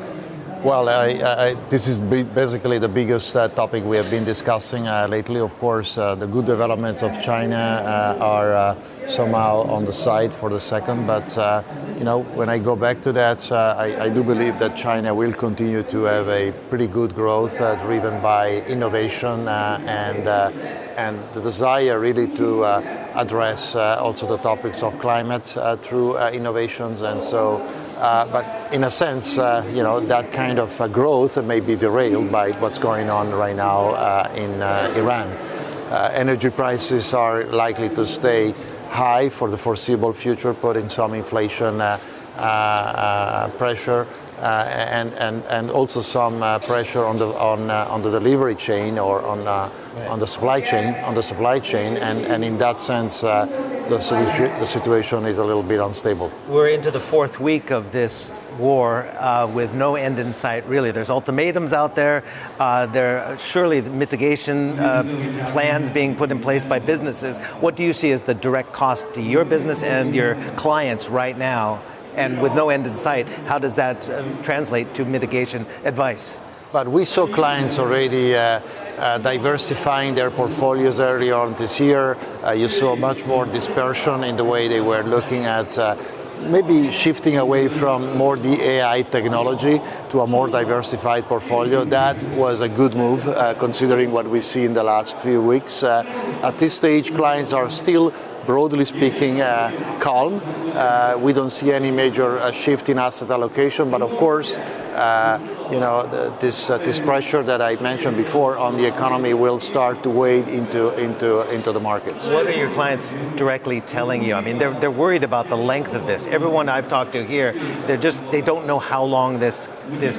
this is basically the biggest topic we have been discussing lately. Of course, the good developments of China are somehow on the side for the second. But, when I go back to that, I do believe that China will continue to have a pretty good growth driven by innovation and the desire really to address also the topics of climate through innovations. And so, but in a sense, that kind of growth may be derailed by what's going on right now in Iran. Energy prices are likely to stay high for the foreseeable future, putting some inflation pressure and also some pressure on the delivery chain or on the supply chain. And in that sense, the situation is a little bit unstable. We're into the fourth week of this war with no end in sight, really. There's ultimatums out there. There are surely the mitigation plans being put in place by businesses. What do you see as the direct cost to your business and your clients right now? And with no end in sight, how does that translate to mitigation advice? But we saw clients already diversifying their portfolios early on this year. You saw much more dispersion in the way they were looking at maybe shifting away from more the AI technology to a more diversified portfolio. That was a good move, considering what we see in the last few weeks. At this stage, clients are still, broadly speaking, calm. We don't see any major shift in asset allocation, but of course, this pressure that I mentioned before on the economy will start to wade into the markets. What are your clients directly telling you? I mean, they're worried about the length of this. Everyone I've talked to here, they don't know how long this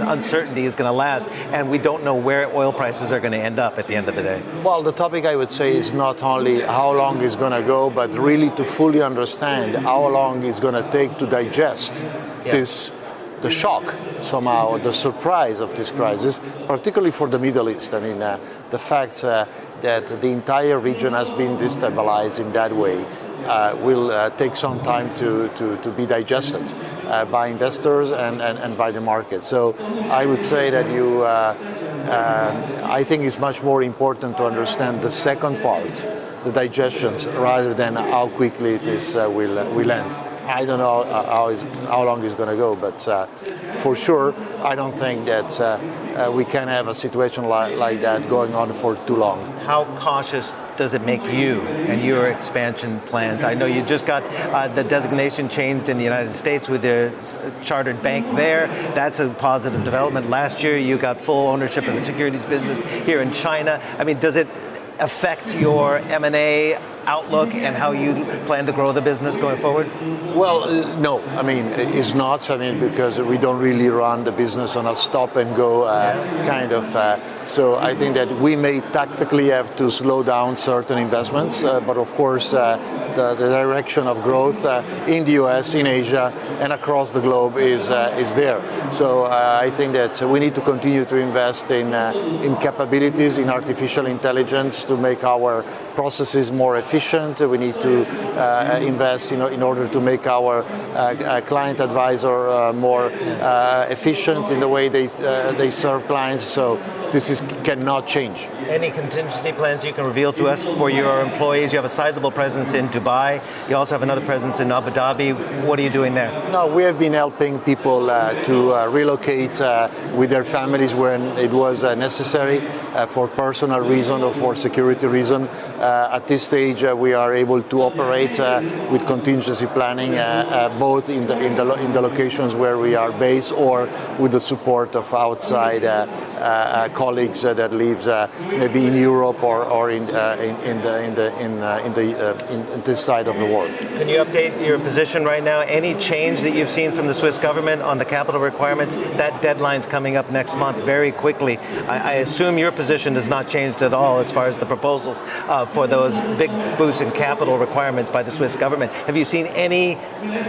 uncertainty is going to last, and we don't know where oil prices are going to end up at the end of the day. Well, the topic I would say is not only how long it's going to go, but really to fully understand how long it's going to take to digest the shock, somehow, the surprise of this crisis, particularly for the Middle East. I mean, the fact that the entire region has been destabilized in that way will take some time to be digested by investors and by the market. So I would say that I think it's much more important to understand the second part, the digestions, rather than how quickly this will end. I don't know how long it's going to go, but for sure, I don't think that we can have a situation like that going on for too long. How cautious does it make you and your expansion plans? I know you just got the designation changed in the United States with the chartered bank there. That's a positive development. Last year, you got full ownership of the securities business here in China. I mean, does it affect your M&A outlook and how you plan to grow the business going forward? Well, no. I mean, it's not. I mean, because we don't really run the business on a stop and go kind of So I think that we may tactically have to slow down certain investments, but of course the direction of growth in the US, in Asia, and across the globe is there. So I think that we need to continue to invest in capabilities, in artificial intelligence to make our processes more efficient. We need to invest in order to make our client advisor more efficient in the way they serve clients. So this cannot change. Any contingency plans you can reveal to us for your employees? You have a sizable presence in Dubai. You also have another presence in Abu Dhabi. What are you doing there? No, we have been helping people to relocate with their families when it was necessary for personal reason or for security reason. At this stage, we are able to operate with contingency planning, both in the locations where we are based or with the support of outside colleagues that lives maybe in Europe or in this side of the world. Can you update your position right now? Any change that you've seen from the Swiss government on the capital requirements? That deadline's coming up next month very quickly. I assume your position has not changed at all as far as the proposals for those big boosts in capital requirements by the Swiss government. Have you seen any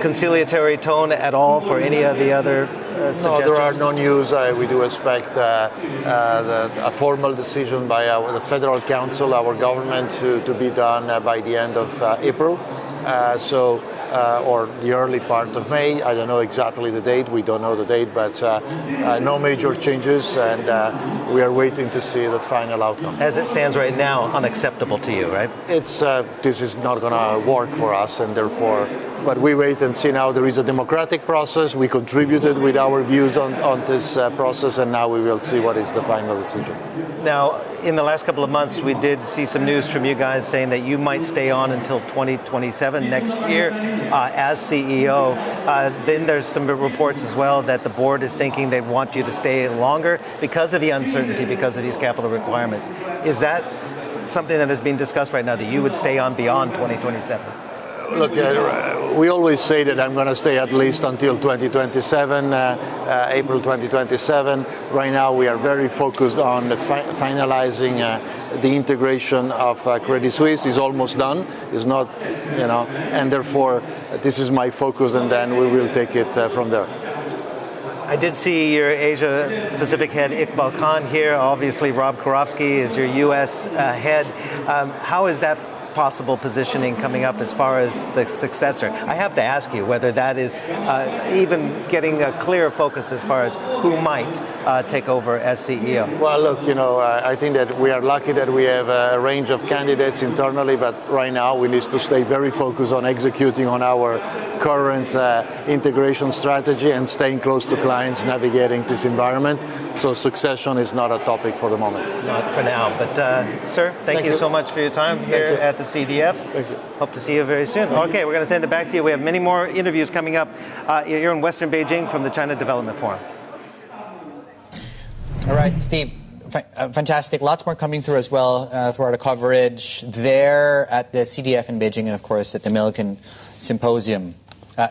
conciliatory tone at all for any of the other suggestions? No, there are no news. We do expect a formal decision by the Federal Council, our government, to be done by the end of April. Or the early part of May. I don't know exactly the date. We don't know the date, but no major changes, and we are waiting to see the final outcome. As it stands right now, unacceptable to you, right? This is not going to work for us, and therefore, but we wait and see now. There is a democratic process. We contributed with our views on this process, and now we will see what is the final decision. Now, in the last couple of months, we did see some news from you guys saying that you might stay on until 2027 next year as CEO. Then there's some reports as well that the board is thinking they want you to stay longer because of the uncertainty, because of these capital requirements. Is that something that is being discussed right now, that you would stay on beyond 2027? Look, we always say that I'm going to stay at least until 2027, April 2027. Right now, we are very focused on finalizing the integration of Credit Suisse. Is almost done. It's not, and therefore, this is my focus, and then we will take it from there. I did see your Asia Pacific head, Iqbal Khan, here. Obviously, Rob Karofsky is your U.S. head. How is that possible positioning coming up as far as the successor? I have to ask you whether that is even getting a clear focus as far as who might take over as CEO. Well, look, I think that we are lucky that we have a range of candidates internally, but right now we need to stay very focused on executing on our current integration strategy and staying close to clients, navigating this environment. So succession is not a topic for the moment. Not for now, but sir, thank you so much for your time here at the CDF. Thank you. Hope to see you very soon. Okay, we're going to send it back to you. We have many more interviews coming up here in Western Beijing from the China Development Forum. All right, Steve, fantastic. Lots more coming through as well throughout our coverage there at the CDF in Beijing and, of course, at the Milliken Symposium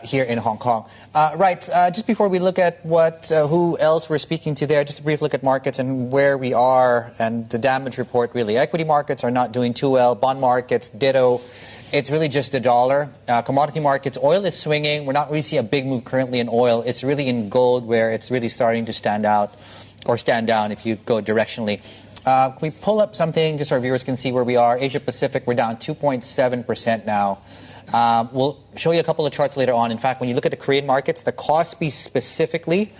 here in Hong Kong. Just before we look at who else we're speaking to there, just a brief look at markets and where we are and the damage report, really. Equity markets are not doing too well. Bond markets, ditto. It's really just the dollar. Commodity markets, oil is swinging. We're not really seeing a big move currently in oil. It's really in gold where it's really starting to stand out or stand down if you go directionally. Can we pull up something just so our viewers can see where we are? Asia Pacific, we're down 2.7% now. We'll show you a couple of charts later on. In fact, when you look at the Korean markets, the Kospi specifically,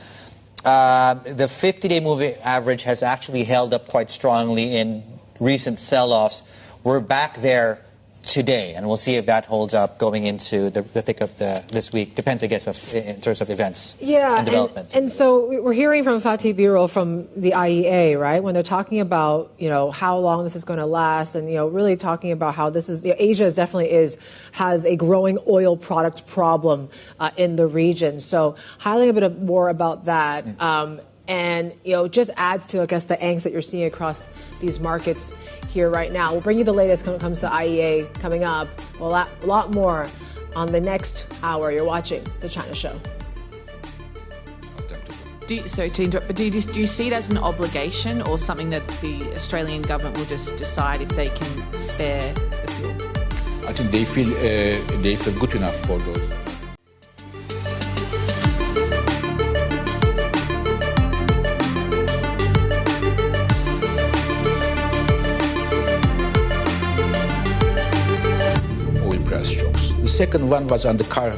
the 50-day moving average has actually held up quite strongly in recent sell-offs. We're back there today, and we'll see if that holds up going into the thick of this week. Depends, I guess, in terms of events and developments. And so we're hearing from Fatih Birol from the IEA, right, when they're talking about, how long this is going to last and, really talking about how this is, Asia has a growing oil products problem in the region. So highlighting a bit more about that and, just adds to, I guess, the angst that you're seeing across these markets here right now. We'll bring you the latest when it comes to IEA coming up. A lot more on the next hour. You're watching The China Show. Sorry to interrupt, but do you see it as an obligation or something that the Australian government will just decide if they can spare the fuel? I think they feel good enough for those. Oil price shocks. The second one was on the car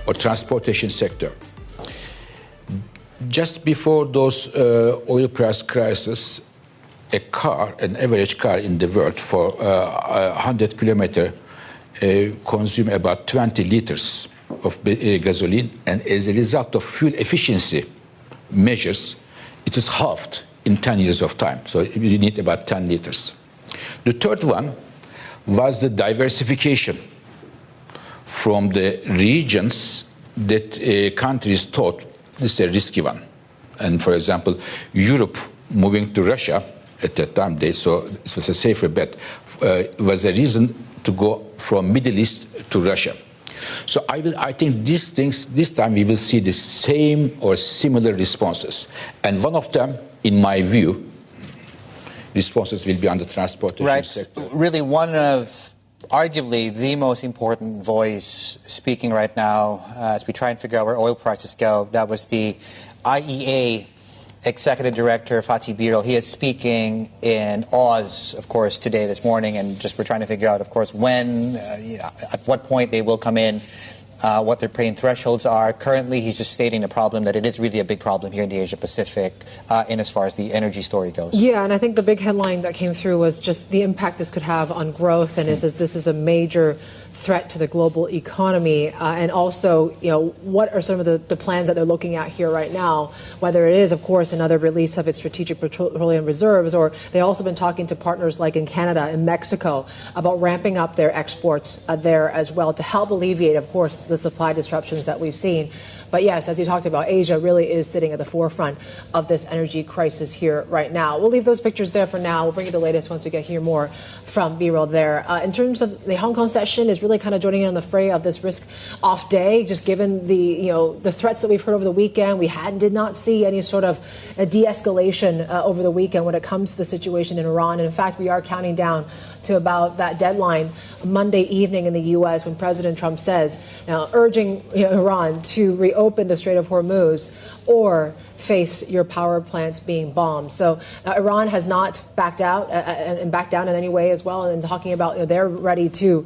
or transportation sector. Just before those oil price crisis, an average car in the world for 100 kilometers consume about 20 liters of gasoline, and as a result of fuel efficiency measures, it is halved in 10 years of time. So you need about 10 liters. The third one was the diversification from the regions that countries thought this is a risky one. And for example, Europe moving to Russia at that time, they saw it was a safer bet, was a reason to go from Middle East to Russia. So I think these things, this time we will see the same or similar responses. And one of them, in my view, responses will be on the transportation sector. Really one of arguably the most important voice speaking right now as we try and figure out where oil prices go. That was the IEA Executive Director, Fatih Birol. He is speaking in Oz, of course, this morning, and just we're trying to figure out, of course, when, at what point they will come in, what their pain thresholds are. Currently, he's just stating the problem that it is really a big problem here in the Asia-Pacific in as far as the energy story goes. Yeah, and I think the big headline that came through was just the impact this could have on growth, and it says this is a major threat to the global economy, and also, what are some of the plans that they're looking at here right now, whether it is, of course, another release of its strategic petroleum reserves, or they've also been talking to partners like in Canada and Mexico about ramping up their exports there as well to help alleviate, of course, the supply disruptions that we've seen. But yes, as you talked about, Asia really is sitting at the forefront of this energy crisis here right now. We'll leave those pictures there for now. We'll bring you the latest once we get hear more from Birol there. In terms of the Hong Kong session, is really kind of joining in on the fray of this risk-off day, just given the threats that we've heard over the weekend. We did not see any sort of a de-escalation over the weekend when it comes to the situation in Iran. And in fact, we are counting down to about that deadline Monday evening in the U.S. when President Trump says, urging Iran to reopen the Strait of Hormuz or face your power plants being bombed. So Iran has not backed out and backed down in any way as well, and talking about they're ready to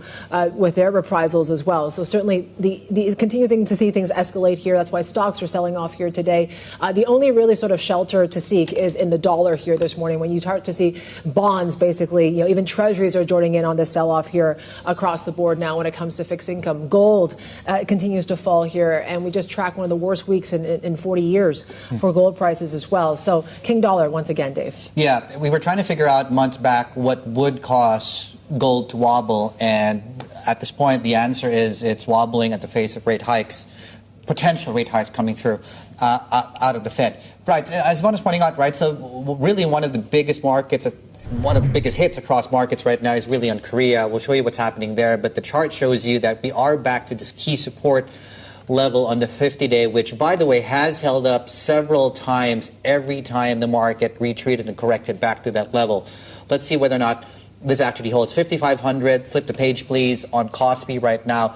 with their reprisals as well. So certainly the continuing to see things escalate here. That's why stocks are selling off here today. The only really sort of shelter to seek is in the dollar here this morning. When you start to see bonds, basically, even treasuries are joining in on this sell-off here across the board now when it comes to fixed income. Gold continues to fall here, and we just track one of the worst weeks in 40 years for gold prices as well. So King Dollar once again, Dave. Yeah, we were trying to figure out months back what would cause gold to wobble, and at this point the answer is it's wobbling at the face of rate hikes, potential rate hikes coming through out of the Fed. Right, as Yvonne is pointing out, right, so really one of the biggest markets, one of the biggest hits across markets right now is really on Korea. We'll show you what's happening there, but the chart shows you that we are back to this key support level on the 50-day, which, by the way, has held up several times every time the market retreated and corrected back to that level. Let's see whether or not this actually holds. 5,500, flip the page, please, on Kospi right now.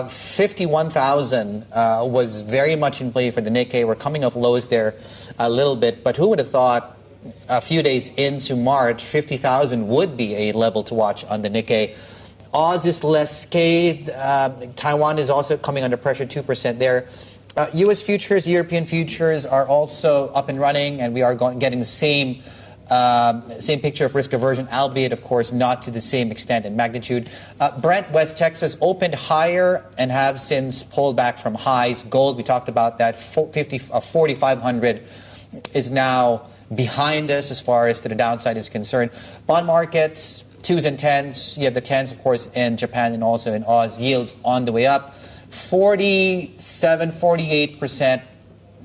51,000 was very much in play for the Nikkei. We're coming off lows there a little bit, but who would have thought a few days into March, 50,000 would be a level to watch on the Nikkei. Oz is less scathed. Taiwan is also coming under pressure, 2% there. U.S. futures, European futures are also up and running, and we are getting the same picture of risk aversion, albeit, of course, not to the same extent and magnitude. Brent, West Texas, opened higher and have since pulled back from highs. Gold, we talked about that, 4,500 is now behind us as far as to the downside is concerned. Bond markets, 2s and 10s. You have the 10s, of course, in Japan and also in Oz. Yields on the way up. 48%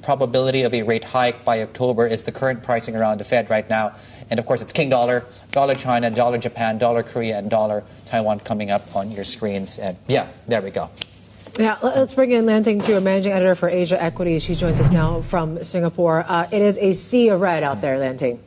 probability of a rate hike by October is the current pricing around the Fed right now. And, of course, it's King Dollar, Dollar China, Dollar Japan, Dollar Korea, and Dollar Taiwan coming up on your screens. And, yeah, there we go. Yeah, let's bring in Lan Ting, a managing editor for Asia Equities. She joins us now from Singapore. It is a sea of red out there, Lan Ting.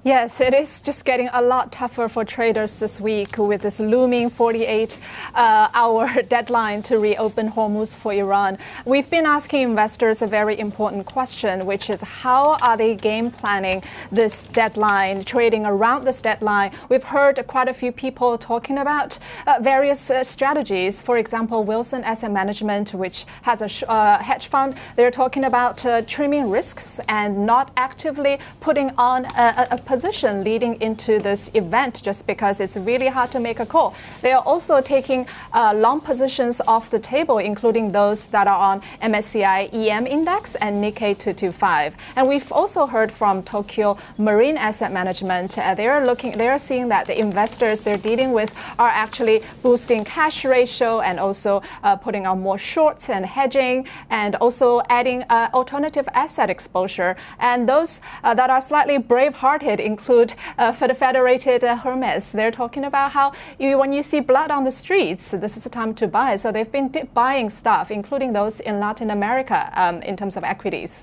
Yes, it is just getting a lot tougher for traders this week with this looming 48-hour deadline to reopen Hormuz for Iran. We've been asking investors a very important question, which is how are they game planning this deadline, trading around this deadline? We've heard quite a few people talking about various strategies. For example, Wilson Asset Management, which has a hedge fund, they're talking about trimming risks and not actively putting on a position leading into this event just because it's really hard to make a call. They are also taking long positions off the table, including those that are on MSCI EM index and Nikkei 225. And we've also heard from Tokyo Marine Asset Management. They are seeing that the investors they're dealing with are actually boosting cash ratio and also putting on more shorts and hedging and also adding alternative asset exposure. And those that are slightly brave-hearted include for the Federated Hermes. They're talking about how when you see blood on the streets, this is the time to buy. So they've been buying stuff, including those in Latin America in terms of equities.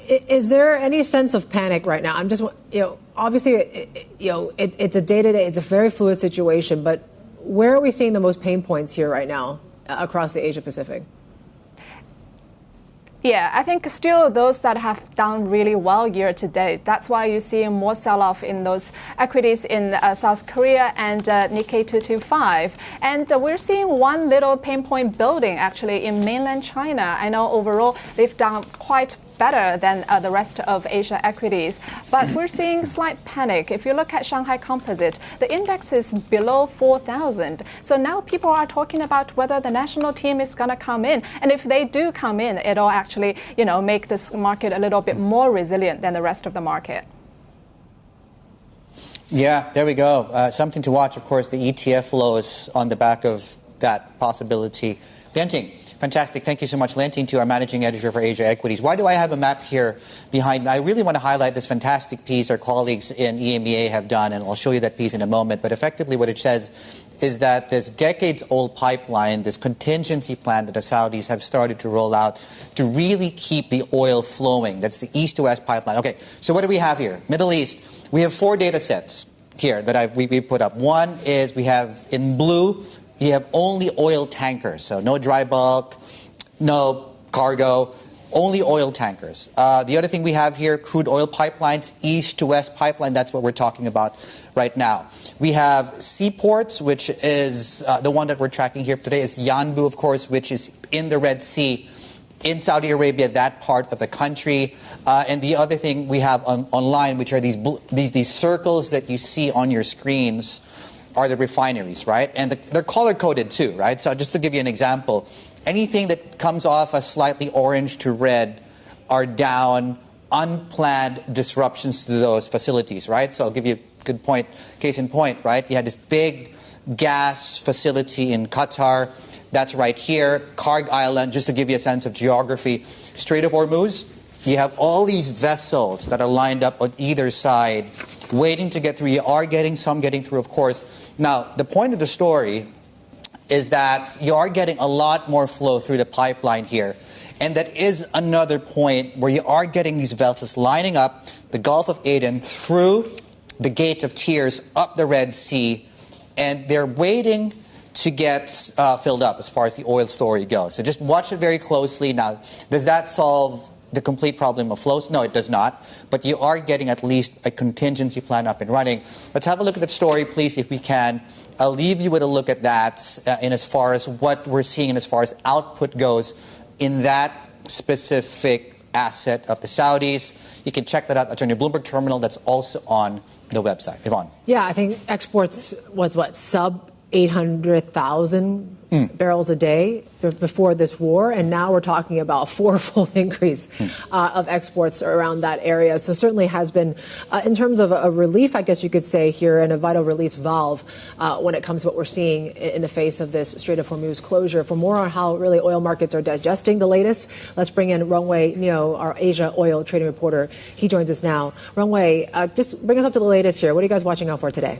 Is there any sense of panic right now? I'm just, obviously, it's a day-to-day, it's a very fluid situation, but where are we seeing the most pain points here right now across the Asia Pacific? Yeah, I think still those that have done really well year to date. That's why you're seeing more sell-off in those equities in South Korea and Nikkei 225. And we're seeing one little pain point building actually in mainland China. I know overall they've done quite better than the rest of Asia equities. But we're seeing slight panic. If you look at Shanghai Composite, the index is below 4,000. So now people are talking about whether the national team is going to come in. And if they do come in, it'll actually, make this market a little bit more resilient than the rest of the market. Yeah, there we go. Something to watch, of course, the ETF flows on the back of that possibility. Lan Ting, fantastic. Thank you so much, Lan Ting, our managing editor for Asia Equities. Why do I have a map here behind me? I really want to highlight this fantastic piece our colleagues in EMEA have done, and I'll show you that piece in a moment. But effectively what it says is that this decades-old pipeline, this contingency plan that the Saudis have started to roll out to really keep the oil flowing. That's the east to west pipeline. Okay, so what do we have here? Middle East. We have 4 data sets here that we put up. One is we have in blue, you have only oil tankers, so no dry bulk, no cargo, only oil tankers. The other thing we have here, crude oil pipelines, east to west pipeline, that's what we're talking about right now. We have seaports, which is the one that we're tracking here today is Yanbu, of course, which is in the Red Sea, in Saudi Arabia, that part of the country. And the other thing we have online, which are these circles that you see on your screens, are the refineries, right? And they're color-coded too, right? So just to give you an example, anything that comes off as slightly orange to red are down, unplanned disruptions to those facilities, right? So I'll give you a good point, case in point, right? You had this big gas facility in Qatar. That's right here. Karg Island, just to give you a sense of geography. Strait of Hormuz, you have all these vessels that are lined up on either side waiting to get through. You are getting some getting through, of course. Now, the point of the story is that you are getting a lot more flow through the pipeline here. And that is another point where you are getting these vessels lining up the Gulf of Aden through the Gate of Tears up the Red Sea, and they're waiting to get filled up as far as the oil story goes. So just watch it very closely. Now, does that solve the complete problem of flows? No, it does not. But you are getting at least a contingency plan up and running. Let's have a look at that story, please, if we can. I'll leave you with a look at that in as far as what we're seeing and as far as output goes in that specific asset of the Saudis. You can check that out. That's on your Bloomberg terminal. That's also on the website. Yvonne. Yeah, I think exports was sub 800,000 barrels a day before this war, and now we're talking about a fourfold increase of exports around that area. So certainly has been, in terms of a relief, I guess you could say here, and a vital release valve when it comes to what we're seeing in the face of this Strait of Hormuz closure. For more on how really oil markets are digesting the latest, let's bring in Rongwei Neo, our Asia oil trading reporter. He joins us now. Rongwei, just bring us up to the latest here. What are you guys watching out for today?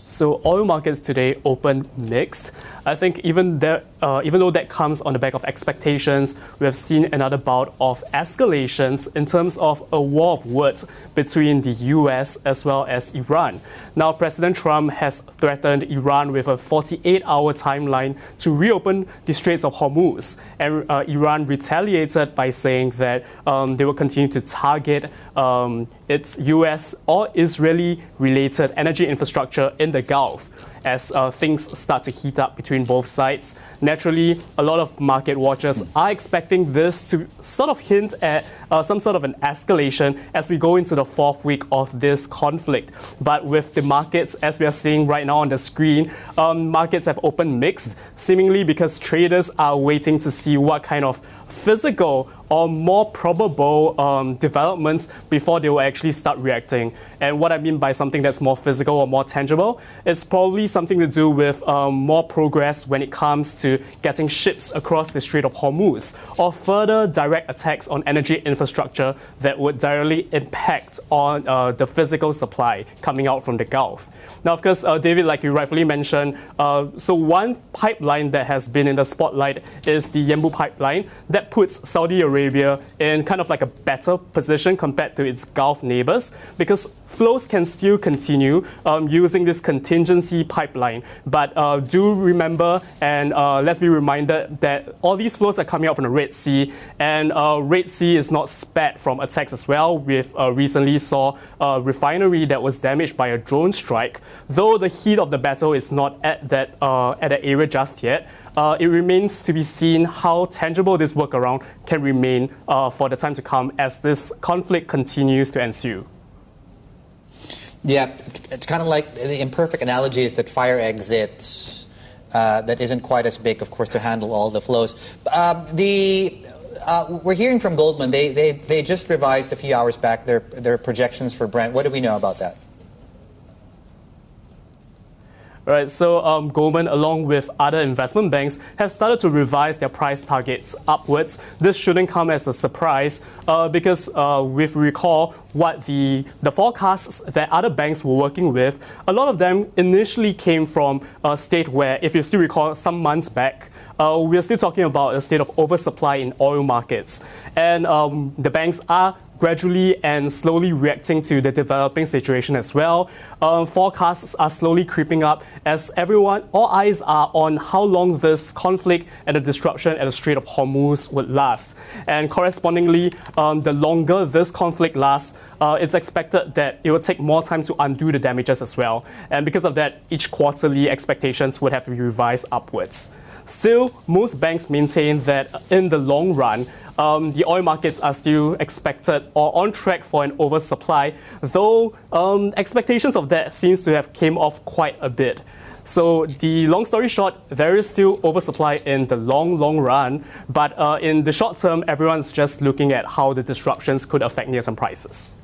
So oil markets today opened mixed. I think even though that comes on the back of expectations, we have seen another bout of escalations in terms of a war of words between the US as well as Iran. Now, President Trump has threatened Iran with a 48-hour timeline to reopen the Straits of Hormuz. And Iran retaliated by saying that they will continue to target its US or Israeli-related energy infrastructure in the Gulf as things start to heat up between both sides. Naturally, a lot of market watchers are expecting this to sort of hint at some sort of an escalation as we go into the fourth week of this conflict. But with the markets, as we are seeing right now on the screen, markets have opened mixed, seemingly because traders are waiting to see what kind of physical or more probable developments before they will actually start reacting. And what I mean by something that's more physical or more tangible, it's probably something to do with more progress when it comes to getting ships across the Strait of Hormuz, or further direct attacks on energy infrastructure that would directly impact on the physical supply coming out from the Gulf. Now, of course, David, like you rightfully mentioned, so one pipeline that has been in the spotlight is the Yanbu pipeline that puts Saudi Arabia in kind of like a better position compared to its Gulf neighbors, because flows can still continue using this contingency pipeline. But do remember, and let's be reminded that all these flows are coming out from the Red Sea, and Red Sea is not spared from attacks as well. We've recently saw a refinery that was damaged by a drone strike. Though the heat of the battle is not at that area just yet, it remains to be seen how tangible this workaround can remain for the time to come as this conflict continues to ensue. Yeah, it's kind of like the imperfect analogy is that fire exits that isn't quite as big, of course, to handle all the flows. We're hearing from Goldman. They just revised a few hours back their projections for Brent. What do we know about that? All right, so Goldman, along with other investment banks, have started to revise their price targets upwards. This shouldn't come as a surprise because if we recall what the forecasts that other banks were working with, a lot of them initially came from a state where, if you still recall, some months back, we're still talking about a state of oversupply in oil markets. And the banks are gradually and slowly reacting to the developing situation as well. Forecasts are slowly creeping up as all eyes are on how long this conflict and the disruption at the Strait of Hormuz would last. And correspondingly, the longer this conflict lasts, it's expected that it will take more time to undo the damages as well. And because of that, each quarterly expectations would have to be revised upwards. Still, most banks maintain that in the long run, the oil markets are still expected or on track for an oversupply, though expectations of that seems to have came off quite a bit. So the long story short, there is still oversupply in the long run, but in the short term, everyone's just looking at how the disruptions could affect near-term prices.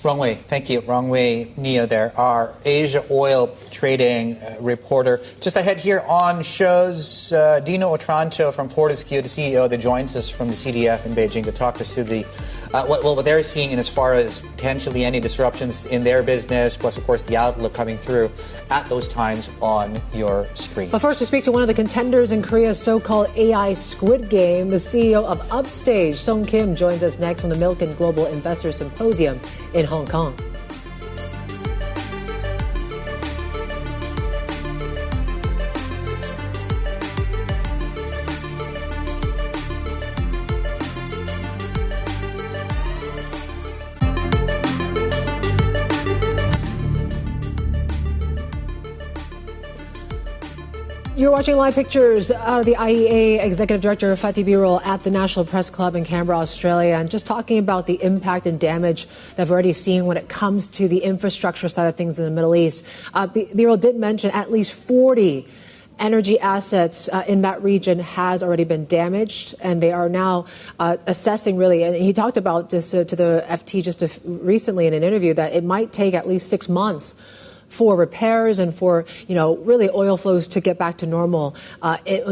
Wrong way. Thank you. Wrong way, Neo there. Our Asia oil trading reporter. Just ahead here on shows, Dino Otranto from Fortescue, the CEO that joins us from the CDF in Beijing to talk us through the what they're seeing in as far as potentially any disruptions in their business, plus, of course, the outlook coming through at those times on your screen. But first, to speak to one of the contenders in Korea's so-called AI Squid Game, the CEO of Upstage, Song Kim, joins us next from the Milken Global Investor Symposium in Hong Kong. You're watching live pictures of the IEA Executive Director Fatih Birol at the National Press Club in Canberra, Australia, and just talking about the impact and damage that we've already seen when it comes to the infrastructure side of things in the Middle East. Birol did mention at least 40 energy assets in that region has already been damaged, and they are now assessing really, and he talked about this to the FT just recently in an interview, that it might take at least 6 months for repairs and for, really oil flows to get back to normal,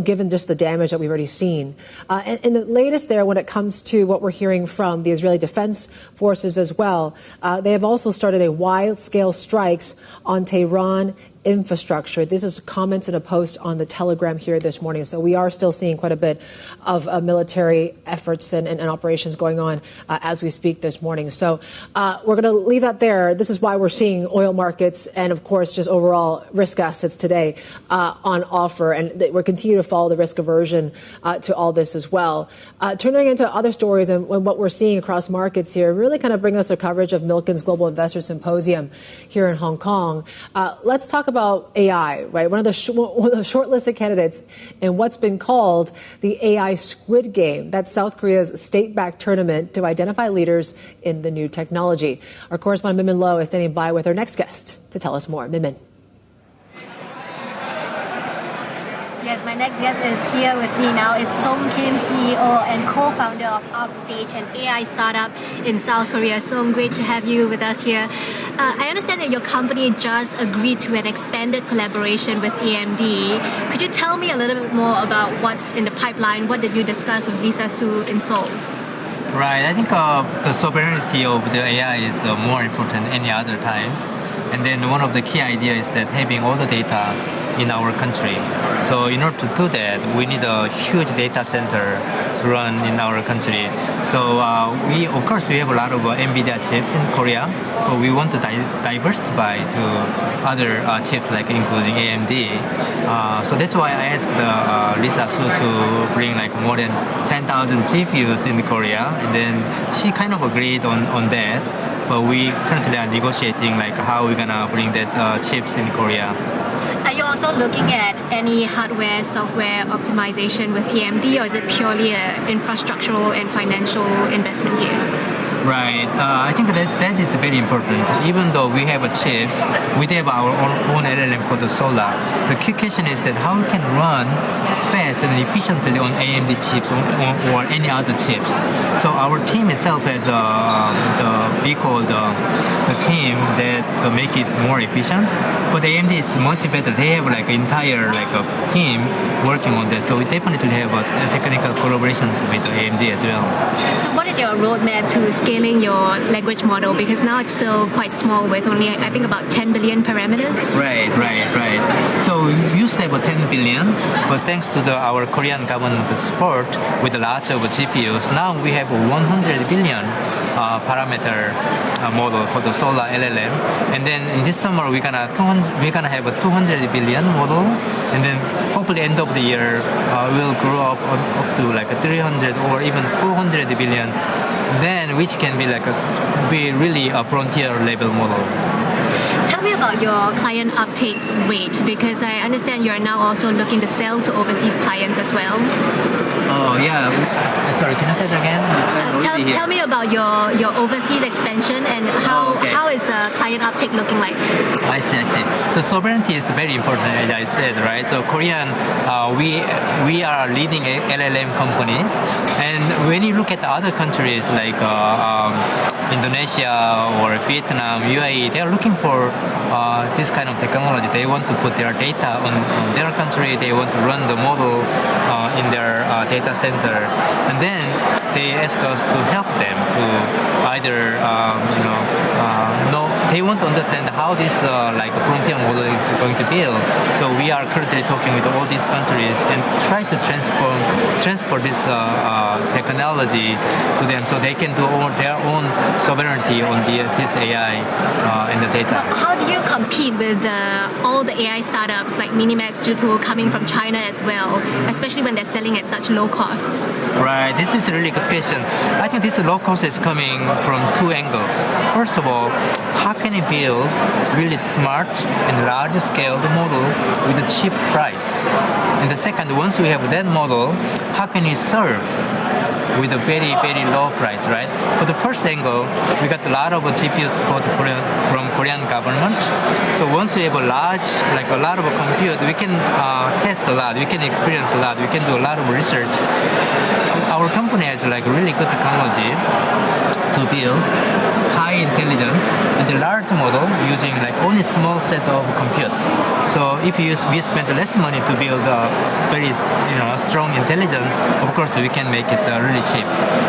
given just the damage that we've already seen. And the latest there, when it comes to what we're hearing from the Israeli Defense Forces as well, they have also started a wide-scale strikes on Tehran infrastructure. This is comments in a post on the Telegram here this morning. So we are still seeing quite a bit of military efforts and operations going on as we speak this morning. So we're going to leave that there. This is why we're seeing oil markets and, of course, just overall risk assets today on offer. And we're continuing to follow the risk aversion to all this as well. Turning into other stories and what we're seeing across markets here, really kind of bring us a coverage of Milken's Global Investor Symposium here in Hong Kong. Let's talk about AI, right? One of the shortlisted candidates in what's been called the AI Squid Game. That's South Korea's state-backed tournament to identify leaders in the new technology. Our correspondent Min Lo is standing by with our next guest to tell us more. Min. Yes, my next guest is here with me now. It's Song Kim, CEO and co-founder of Upstage, an AI startup in South Korea. Song, great to have you with us here. I understand that your company just agreed to an expanded collaboration with AMD. Could you tell me a little bit more about what's in the pipeline? What did you discuss with Lisa Su in Seoul? Right, I think the sovereignty of the AI is more important than any other times. And then one of the key ideas is that having all the data in our country. So in order to do that, we need a huge data center to run in our country. So we have a lot of NVIDIA chips in Korea, but we want to diversify to other chips like including AMD. So that's why I asked Lisa Su to bring like more than 10,000 GPUs in Korea, and then she kind of agreed on that. But we currently are negotiating like how we're gonna bring that chips in Korea. Are you also looking at any hardware, software optimization with AMD, or is it purely an infrastructural and financial investment here? Right. I think that is very important. Even though we have chips, we have our own LLM called the Solar. The key question is that how we can run fast and efficiently on AMD chips or any other chips. So our team itself has we call the team that make it more efficient. But AMD is much better. They have like entire team working on that. So we definitely have technical collaborations with AMD as well. So what is your roadmap to scaling your language model? Because now it's still quite small with only, I think, about 10 billion parameters. Right. So we used to have 10 billion, but thanks to our Korean government support with lots of GPUs, now we have 100 billion parameter model called the Solar LLM. And then in this summer, we're gonna have a 200 billion model, and then hopefully end of the year we'll grow up to like a 300 or even 400 billion. Then which can be really a frontier level model. Tell me about your client uptake rate, because I understand you're now also looking to sell to overseas clients as well. Oh yeah, sorry, can I say that again? Tell me about your overseas expansion and how is client uptake looking like? I see. The sovereignty is very important, as I said, right? So Korean, we are leading LLM companies, and when you look at the other countries like Indonesia or Vietnam, UAE, they are looking for this kind of technology. They want to put their data on their country. They want to run the model in their data center, and then they ask us to help them to either they want to understand how this frontier model is going to build. So we are currently talking with all these countries and try to transfer this technology to them, so they can do their own sovereignty on this AI and the data. How do you compete with all the AI startups like Minimax, Jupu coming from China as well, especially when they're selling at such low cost? Right, this is a really good question. I think this low cost is coming from two angles. First of all, how can you build really smart and large scale model with a cheap price? And the second, once we have that model, how can you serve with a very, very low price, right? For the first angle, we got a lot of GPU support from Korean government. So once we have a lot of compute, we can test a lot, we can experience a lot, we can do a lot of research. Our company has really good technology to build high intelligence and the large model using like only small set of compute. So if we spend less money to build a very strong intelligence, of course we can make it really cheap.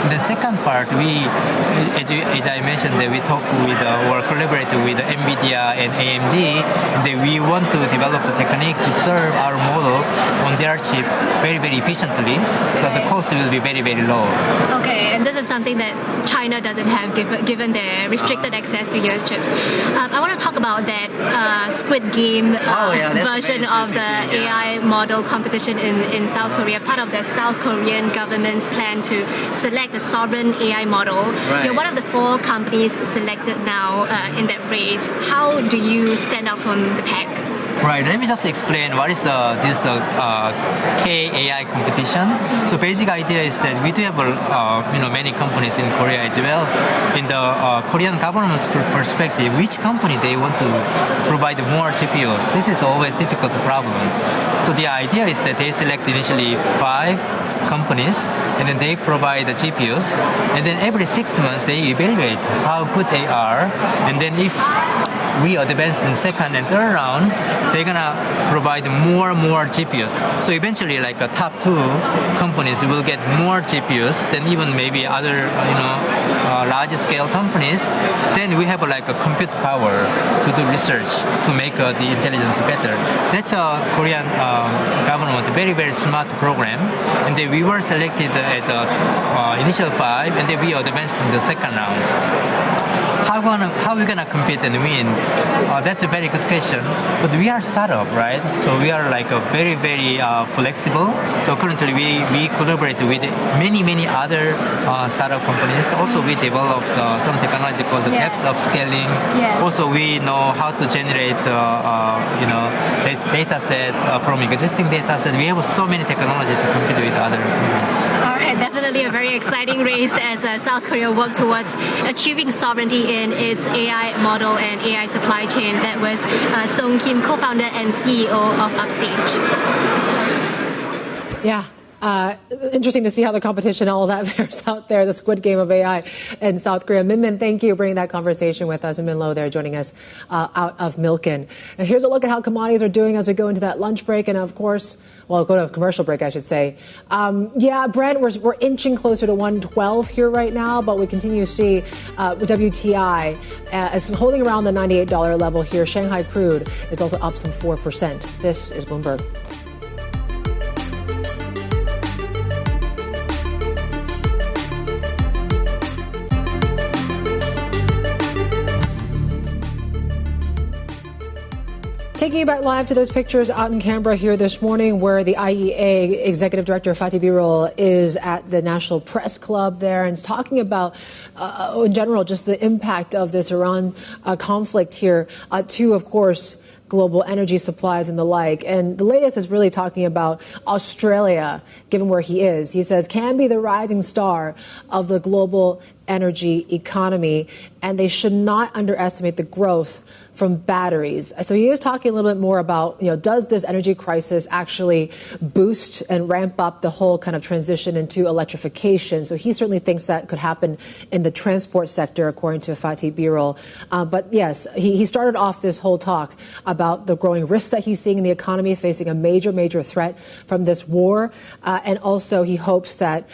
The second part, as I mentioned, we talk with or collaborate with NVIDIA and AMD. That we want to develop the technique to serve our model on their chip very, very efficiently, so the cost will be very, very low. Okay, and this is something that China doesn't have given their restricted access to US chips. I want to talk about that Squid Game version of the AI model competition in South Korea, part of the South Korean government's plan to select a sovereign AI model. Right. You're one of the 4 companies selected now in that race. How do you stand out from the pack? Right. Let me just explain what is this K-AI competition. So basic idea is that we do have many companies in Korea as well. In the Korean government's perspective, which company they want to provide more GPUs? This is always difficult problem. So the idea is that they select initially 5 companies, and then they provide the GPUs, and then every 6 months they evaluate how good they are, and then if we advanced in second and third round, they're gonna provide more and more GPUs. So eventually, like the top 2 companies will get more GPUs than even maybe other, large-scale companies. Then we have like a compute power to do research to make the intelligence better. That's a Korean government very, very smart program. And then we were selected as a initial 5, and then we advanced in the second round. How are we gonna compete and win? That's a very good question. But we are startup, right? So we are like a very, very flexible. So currently we collaborate with many other startup companies. Also we developed some technology called the depth upscaling. Yeah. Also we know how to generate data set from existing data set. We have so many technology to compete with other companies. All right, definitely a very exciting race as South Korea works towards achieving sovereignty in its AI model and AI supply chain. That was Song Kim, co-founder and CEO of Upstage. Yeah. Interesting to see how the competition, all of that fares out there, the Squid Game of AI in South Korea. Min, thank you for bringing that conversation with us. Min Lo there joining us out of Milken. And here's a look at how commodities are doing as we go into that lunch break. And of course, well, go to a commercial break, I should say. Brent, we're inching closer to 112 here right now, but we continue to see WTI is holding around the $98 level here. Shanghai crude is also up some 4%. This is Bloomberg. Taking you back live to those pictures out in Canberra here this morning, where the IEA Executive Director Fatih Birol is at the National Press Club there and is talking about, in general, just the impact of this Iran conflict here to, of course, global energy supplies and the like. And the latest is really talking about Australia, given where he is. He says, can be the rising star of the global energy economy, and they should not underestimate the growth from batteries. So he is talking a little bit more about, does this energy crisis actually boost and ramp up the whole kind of transition into electrification? So he certainly thinks that could happen in the transport sector, according to Fatih Birol. But yes, he started off this whole talk about the growing risks that he's seeing in the economy, facing a major threat from this war. And also he hopes that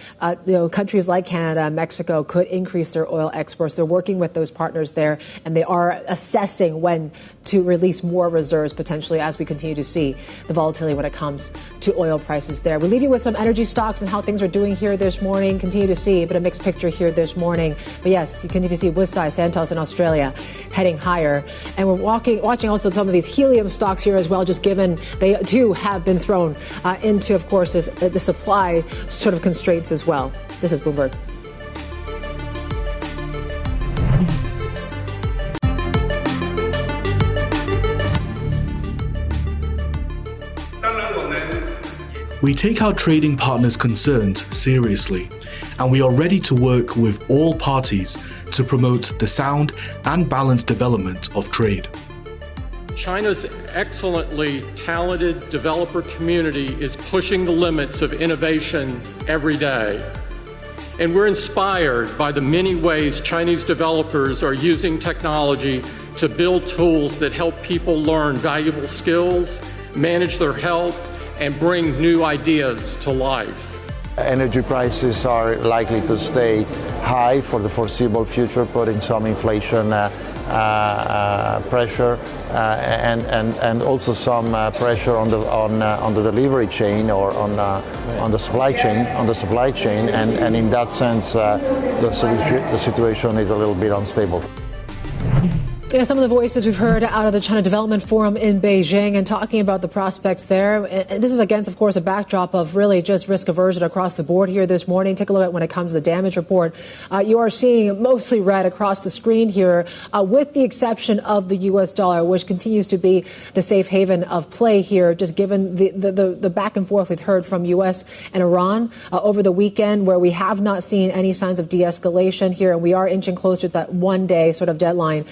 countries like Canada and Mexico could increase their oil exports. They're working with those partners there, and they are assessing when to release more reserves potentially as we continue to see the volatility when it comes to oil prices there. We leave you with some energy stocks and how things are doing here this morning. Continue to see a bit of mixed picture here this morning. But yes, you continue to see Woodside, Santos in Australia heading higher. And we're watching also some of these helium stocks here as well, just given they too have been thrown into, of course, the supply sort of constraints as well. This is Bloomberg. We take our trading partners' concerns seriously, and we are ready to work with all parties to promote the sound and balanced development of trade. China's excellently talented developer community is pushing the limits of innovation every day. And we're inspired by the many ways Chinese developers are using technology to build tools that help people learn valuable skills, manage their health, and bring new ideas to life. Energy prices are likely to stay high for the foreseeable future, putting some inflation pressure and also some pressure on the delivery chain or on the supply chain. And in that sense, the situation is a little bit unstable. Yeah, some of the voices we've heard out of the China Development Forum in Beijing and talking about the prospects there. And this is against, of course, a backdrop of really just risk aversion across the board here this morning. Take a look at when it comes to the damage report. You are seeing mostly red across the screen here, with the exception of the U.S. dollar, which continues to be the safe haven of play here, just given the back and forth we've heard from U.S. and Iran over the weekend, where we have not seen any signs of de-escalation here. And we are inching closer to that one-day sort of deadline,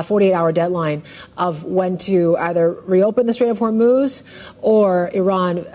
48-hour deadline of when to either reopen the Strait of Hormuz or Iran,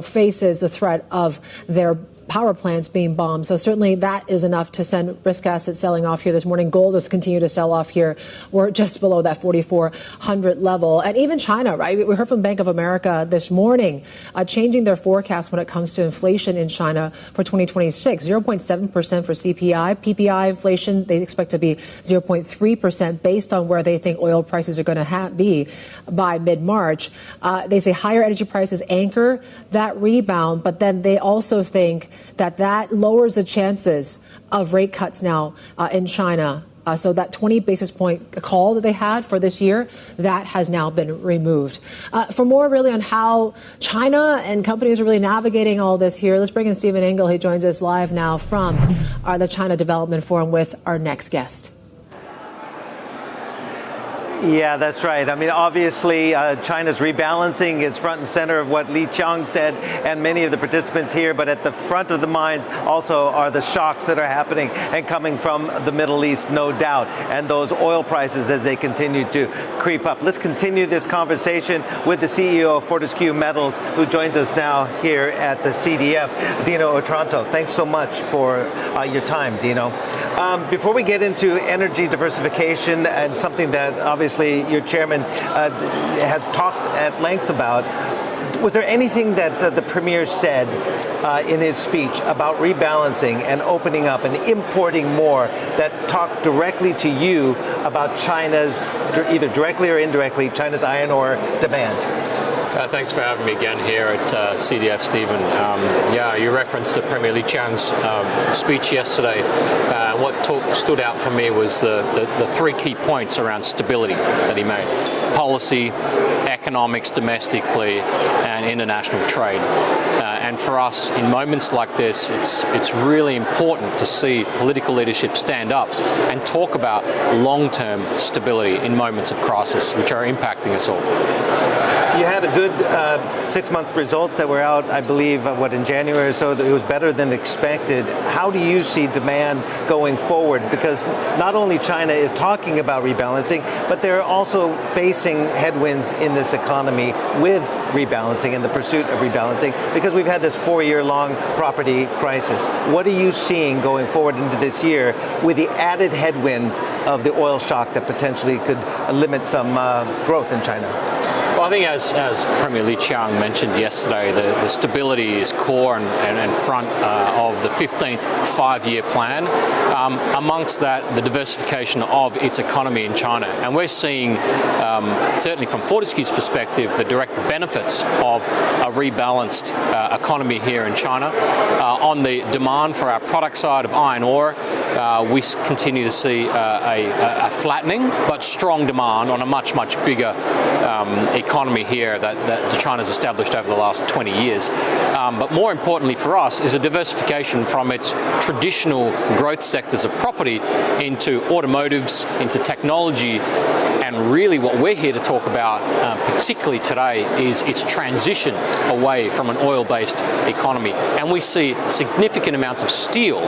faces the threat of their power plants being bombed. So certainly that is enough to send risk assets selling off here this morning. Gold has continued to sell off here. We're just below that 4,400 level. And even China, right? We heard from Bank of America this morning, changing their forecast when it comes to inflation in China for 2026, 0.7% for CPI. PPI inflation, they expect to be 0.3% based on where they think oil prices are going to be by mid-March. They say higher energy prices anchor that rebound, but then they also think that lowers the chances of rate cuts now in China. So that 20 basis point call that they had for this year, that has now been removed. For more really on how China and companies are really navigating all this here, let's bring in Stephen Engel. He joins us live now from the China Development Forum with our next guest. Yeah, that's right. I mean, obviously, China's rebalancing is front and center of what Li Qiang said and many of the participants here. But at the front of the minds also are the shocks that are happening and coming from the Middle East, no doubt, and those oil prices as they continue to creep up. Let's continue this conversation with the CEO of Fortescue Metals, who joins us now here at the CDF, Dino Otranto. Thanks so much for your time, Dino. Before we get into energy diversification and something that obviously your chairman has talked at length about, was there anything that the premier said in his speech about rebalancing and opening up and importing more that talked directly to you about China's, either directly or indirectly, China's iron ore demand? Thanks for having me again here at CDF, Stephen. You referenced the Premier Li Qiang's speech yesterday. What stood out for me was the three key points around stability that he made: policy, economics domestically, and international trade. And for us, in moments like this, it's really important to see political leadership stand up and talk about long-term stability in moments of crisis, which are impacting us all. You had a good 6-month results that were out, I believe, in January or so. That it was better than expected. How do you see demand going forward? Because not only China is talking about rebalancing, but they're also facing headwinds in this economy with rebalancing and the pursuit of rebalancing, because we've had this 4-year-long property crisis. What are you seeing going forward into this year with the added headwind of the oil shock that potentially could limit some growth in China? Well, I think as Premier Li Qiang mentioned yesterday, the stability is core and front of the 15th five-year plan. Amongst that, the diversification of its economy in China. And we're seeing, certainly from Fortescue's perspective, the direct benefits of a rebalanced economy here in China. On the demand for our product side of iron ore, we continue to see a flattening but strong demand on a much bigger economy here that China's established over the last 20 years. But more importantly for us is a diversification from its traditional growth sectors of property into automotives, into technology, and really what we're here to talk about, particularly today, is its transition away from an oil-based economy. And we see significant amounts of steel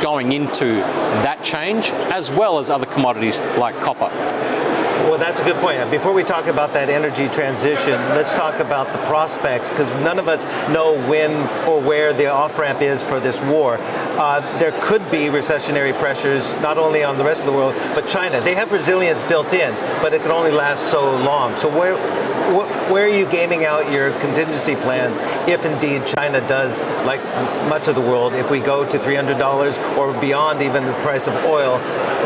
going into that change, as well as other commodities like copper. Well, that's a good point. Before we talk about that energy transition, let's talk about the prospects, because none of us know when or where the off-ramp is for this war. There could be recessionary pressures, not only on the rest of the world, but China. They have resilience built in, but it can only last so long. So where are you gaming out your contingency plans if indeed China does, like much of the world, if we go to $300 or beyond even the price of oil,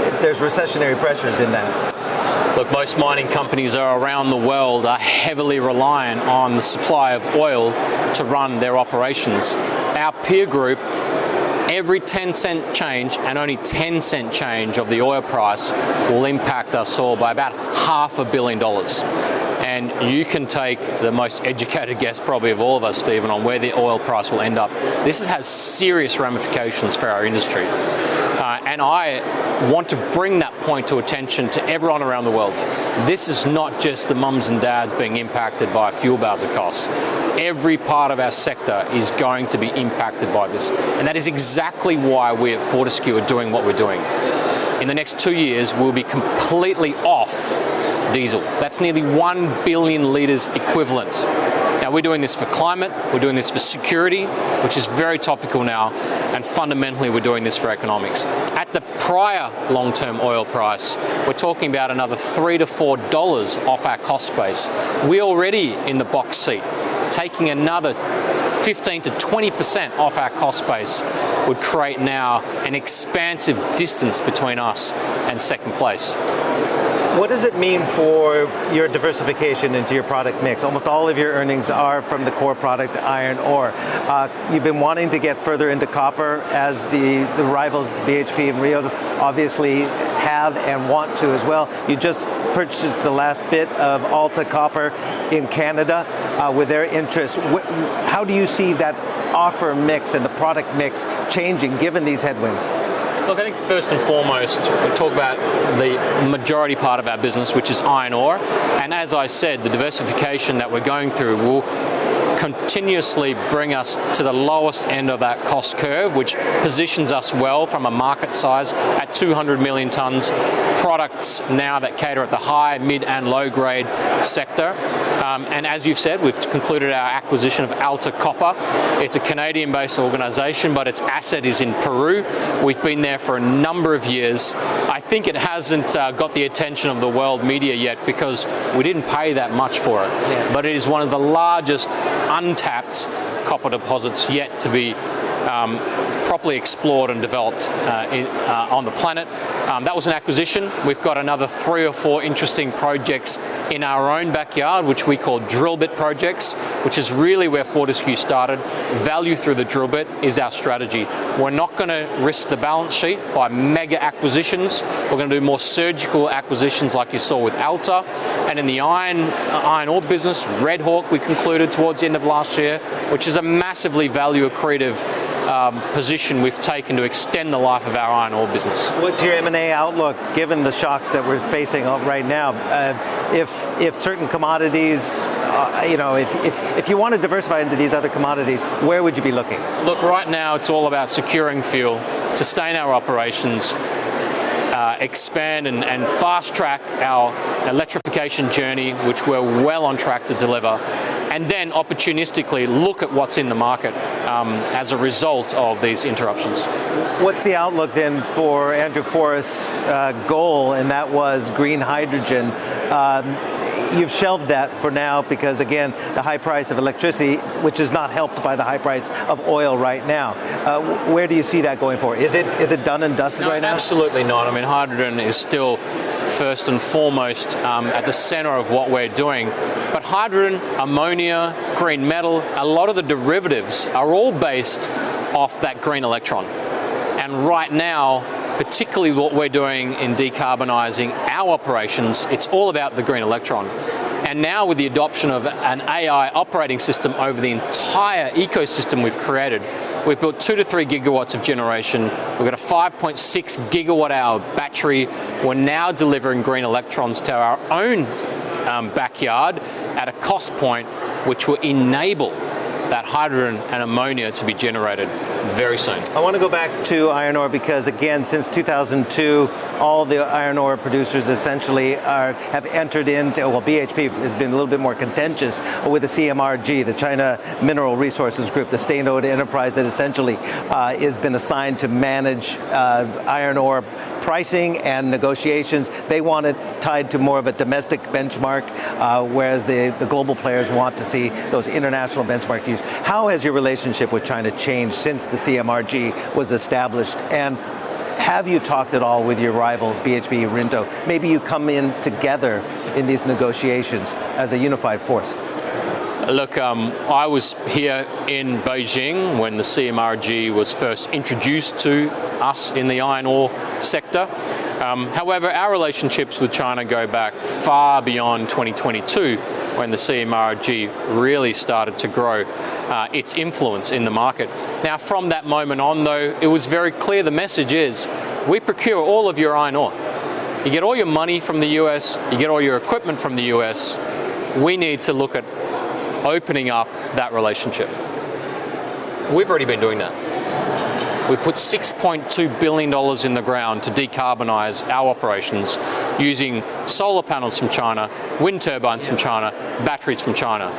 if there's recessionary pressures in that? Look, most mining companies around the world are heavily reliant on the supply of oil to run their operations. Our peer group, every 10-cent change and only 10-cent change of the oil price will impact us all by about $500 million. And you can take the most educated guess probably of all of us, Stephen, on where the oil price will end up. This has serious ramifications for our industry. And I want to bring that point to attention to everyone around the world. This is not just the mums and dads being impacted by fuel bowser costs. Every part of our sector is going to be impacted by this. And that is exactly why we at Fortescue are doing what we're doing. In the next 2 years, we'll be completely off diesel. That's nearly 1 billion litres equivalent. Now, we're doing this for climate, we're doing this for security, which is very topical now, and fundamentally we're doing this for economics. At the prior long-term oil price, we're talking about another $3 to $4 off our cost base. We're already in the box seat. Taking another 15 to 20% off our cost base would create now an expansive distance between us and second place. What does it mean for your diversification into your product mix? Almost all of your earnings are from the core product, iron ore. You've been wanting to get further into copper, as the rivals BHP and Rio obviously have and want to as well. You just purchased the last bit of Alta Copper in Canada with their interest. How do you see that offer mix and the product mix changing given these headwinds? Look, I think first and foremost, we talk about the majority part of our business, which is iron ore. And as I said, the diversification that we're going through will continuously bring us to the lowest end of that cost curve, which positions us well from a market size at 200 million tonnes, products now that cater at the high, mid and low grade sector. And as you've said, we've concluded our acquisition of Alta Copper. It's a Canadian-based organisation, but its asset is in Peru. We've been there for a number of years. I think it hasn't got the attention of the world media yet because we didn't pay that much for it. Yeah. But it is one of the largest untapped copper deposits yet to be properly explored and developed on the planet. That was an acquisition. We've got another 3 or 4 interesting projects in our own backyard, which we call drill bit projects, which is really where Fortescue started. Value through the drill bit is our strategy. We're not going to risk the balance sheet by mega acquisitions. We're going to do more surgical acquisitions like you saw with Alta. And in the iron ore business, Red Hawk we concluded towards the end of last year, which is a massively value accretive position we've taken to extend the life of our iron ore business. What's your M&A outlook given the shocks that we're facing right now? If certain commodities, if you want to diversify into these other commodities, where would you be looking? Look, right now it's all about securing fuel, sustain our operations, expand and fast track our electrification journey, which we're well on track to deliver, and then opportunistically look at what's in the market as a result of these interruptions. What's the outlook then for Andrew Forrest's goal, and that was green hydrogen? You've shelved that for now because, again, the high price of electricity, which is not helped by the high price of oil right now. Where do you see that going forward? Is it done and dusted right now? Absolutely not. I mean, hydrogen is still first and foremost at the center of what we're doing. But hydrogen, ammonia, green metal, a lot of the derivatives are all based off that green electron. And right now, particularly what we're doing in decarbonising our operations, it's all about the green electron. And now with the adoption of an AI operating system over the entire ecosystem we've created, we've built 2 to 3 gigawatts of generation. We've got a 5.6 gigawatt hour battery. We're now delivering green electrons to our own backyard at a cost point which will enable that hydrogen and ammonia to be generated. very soon. I want to go back to iron ore because, again, since 2002, all the iron ore producers essentially have entered into, well, BHP has been a little bit more contentious with the CMRG, the China Mineral Resources Group, the state-owned enterprise that essentially has been assigned to manage iron ore pricing and negotiations. They want it tied to more of a domestic benchmark, whereas the global players want to see those international benchmarks used. How has your relationship with China changed since the CMRG was established? And have you talked at all with your rivals, BHP, Rinto? Maybe you come in together in these negotiations as a unified force. Look, I was here in Beijing when the CMRG was first introduced to us in the iron ore sector. However, our relationships with China go back far beyond 2022, when the CMRG really started to grow its influence in the market. Now, from that moment on, though, it was very clear the message is, we procure all of your iron ore. You get all your money from the US, you get all your equipment from the US. We need to look at opening up that relationship. We've already been doing that. We've put $6.2 billion in the ground to decarbonise our operations using solar panels from China, wind turbines from China, batteries from China.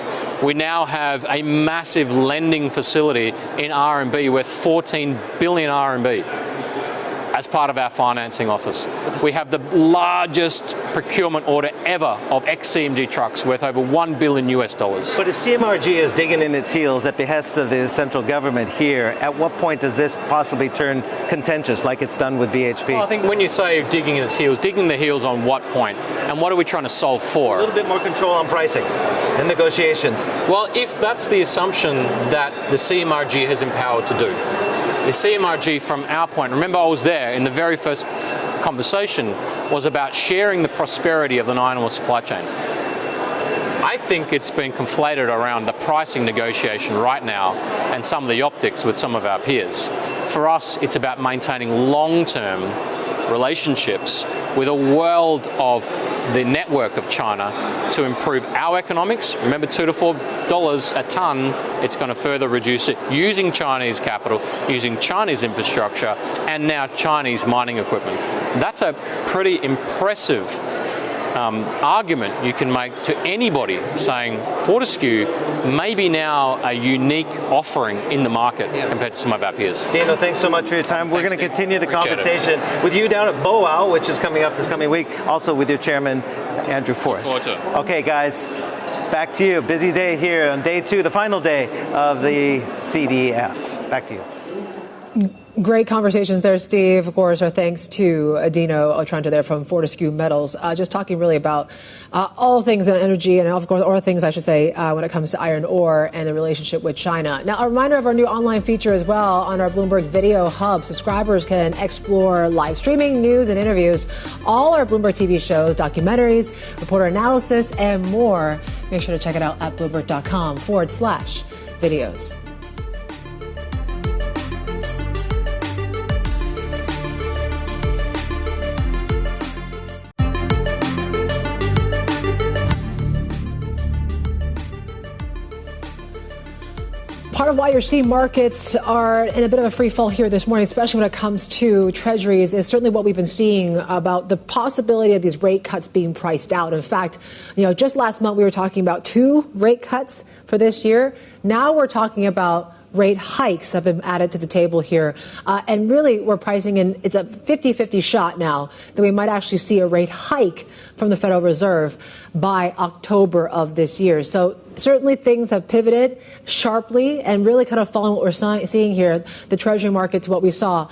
We now have a massive lending facility in RMB worth 14 billion RMB as part of our financing office. We have the largest procurement order ever of ex-CMG trucks worth over $1 billion US. But if CMRG is digging in its heels at behest of the central government here, at what point does this possibly turn contentious like it's done with BHP? Well, I think when you say digging in its heels, digging the heels on what point? And what are we trying to solve for? A little bit more control on pricing and negotiations. Well, if that's the assumption that the CMRG has empowered to do, the CMRG, from our point, remember I was there in the very first conversation, was about sharing the prosperity of the iron ore supply chain. I think it's been conflated around the pricing negotiation right now and some of the optics with some of our peers. For us, it's about maintaining long-term relationships with a world of the network of China to improve our economics. Remember, $2 to $4 a tonne, it's going to further reduce it using Chinese capital, using Chinese infrastructure, and now Chinese mining equipment. That's a pretty impressive argument you can make to anybody saying Fortescue may be now a unique offering in the market compared to some of our peers. Dino, thanks so much for your time. We're going to continue the conversation with you down at Boao, which is coming up this coming week, also with your chairman, Andrew Forrest. Okay, guys, back to you. Busy day here on day 2, the final day of the CDF. Back to you. Great conversations there, Steve. Of course, our thanks to Dino Otranto there from Fortescue Metals. Just talking really about all things in energy and, of course, all things, I should say, when it comes to iron ore and the relationship with China. Now, a reminder of our new online feature as well on our Bloomberg Video Hub. Subscribers can explore live streaming, news, and interviews, all our Bloomberg TV shows, documentaries, reporter analysis, and more. Make sure to check it out at Bloomberg.com/videos. Part of why you're seeing markets are in a bit of a free fall here this morning, especially when it comes to treasuries, is certainly what we've been seeing about the possibility of these rate cuts being priced out. In fact, just last month we were talking about 2 rate cuts for this year. Now we're talking about rate hikes have been added to the table here. And really, we're pricing in, it's a 50-50 shot now that we might actually see a rate hike from the Federal Reserve by October of this year. So certainly things have pivoted sharply and really kind of following what we're seeing here, the Treasury market, to what we saw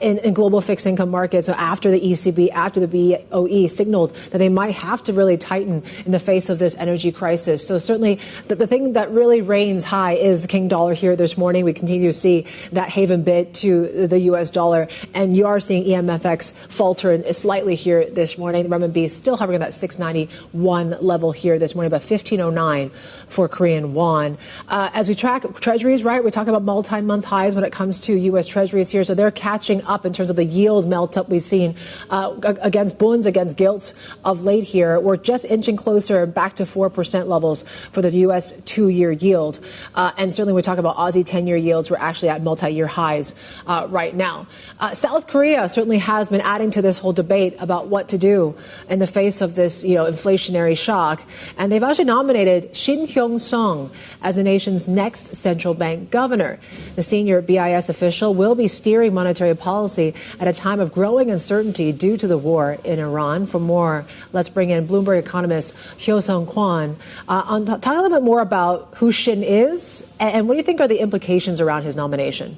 in global fixed income markets. So after the ECB, after the BOE signaled that they might have to really tighten in the face of this energy crisis. So certainly the thing that really reigns high is the King dollar here this morning. We continue to see that haven bid to the U.S. dollar, and you are seeing EMFX falter slightly here this morning. The renminbi is still hovering at that 691 level here this morning, about 1509 for Korean won. As we track treasuries, right, we talk about multi-month highs when it comes to U.S. treasuries here. So they're catching up in terms of the yield melt up we've seen against bonds, against gilts of late here. We're just inching closer back to 4% levels for the U.S. 2-year yield. And certainly when we talk about Aussie 10-year yields, we're actually at multi-year highs right now. South Korea certainly has been adding to this whole debate about what to do in the face of this, inflationary shock. And they've actually nominated Shin Hyung-sung as the nation's next central bank governor. The senior BIS official will be steering monetary policy at a time of growing uncertainty due to the war in Iran. For more, let's bring in Bloomberg economist Hyo-sung Kwon. Talk a little bit more about who Shin is and what do you think are the implications around his nomination?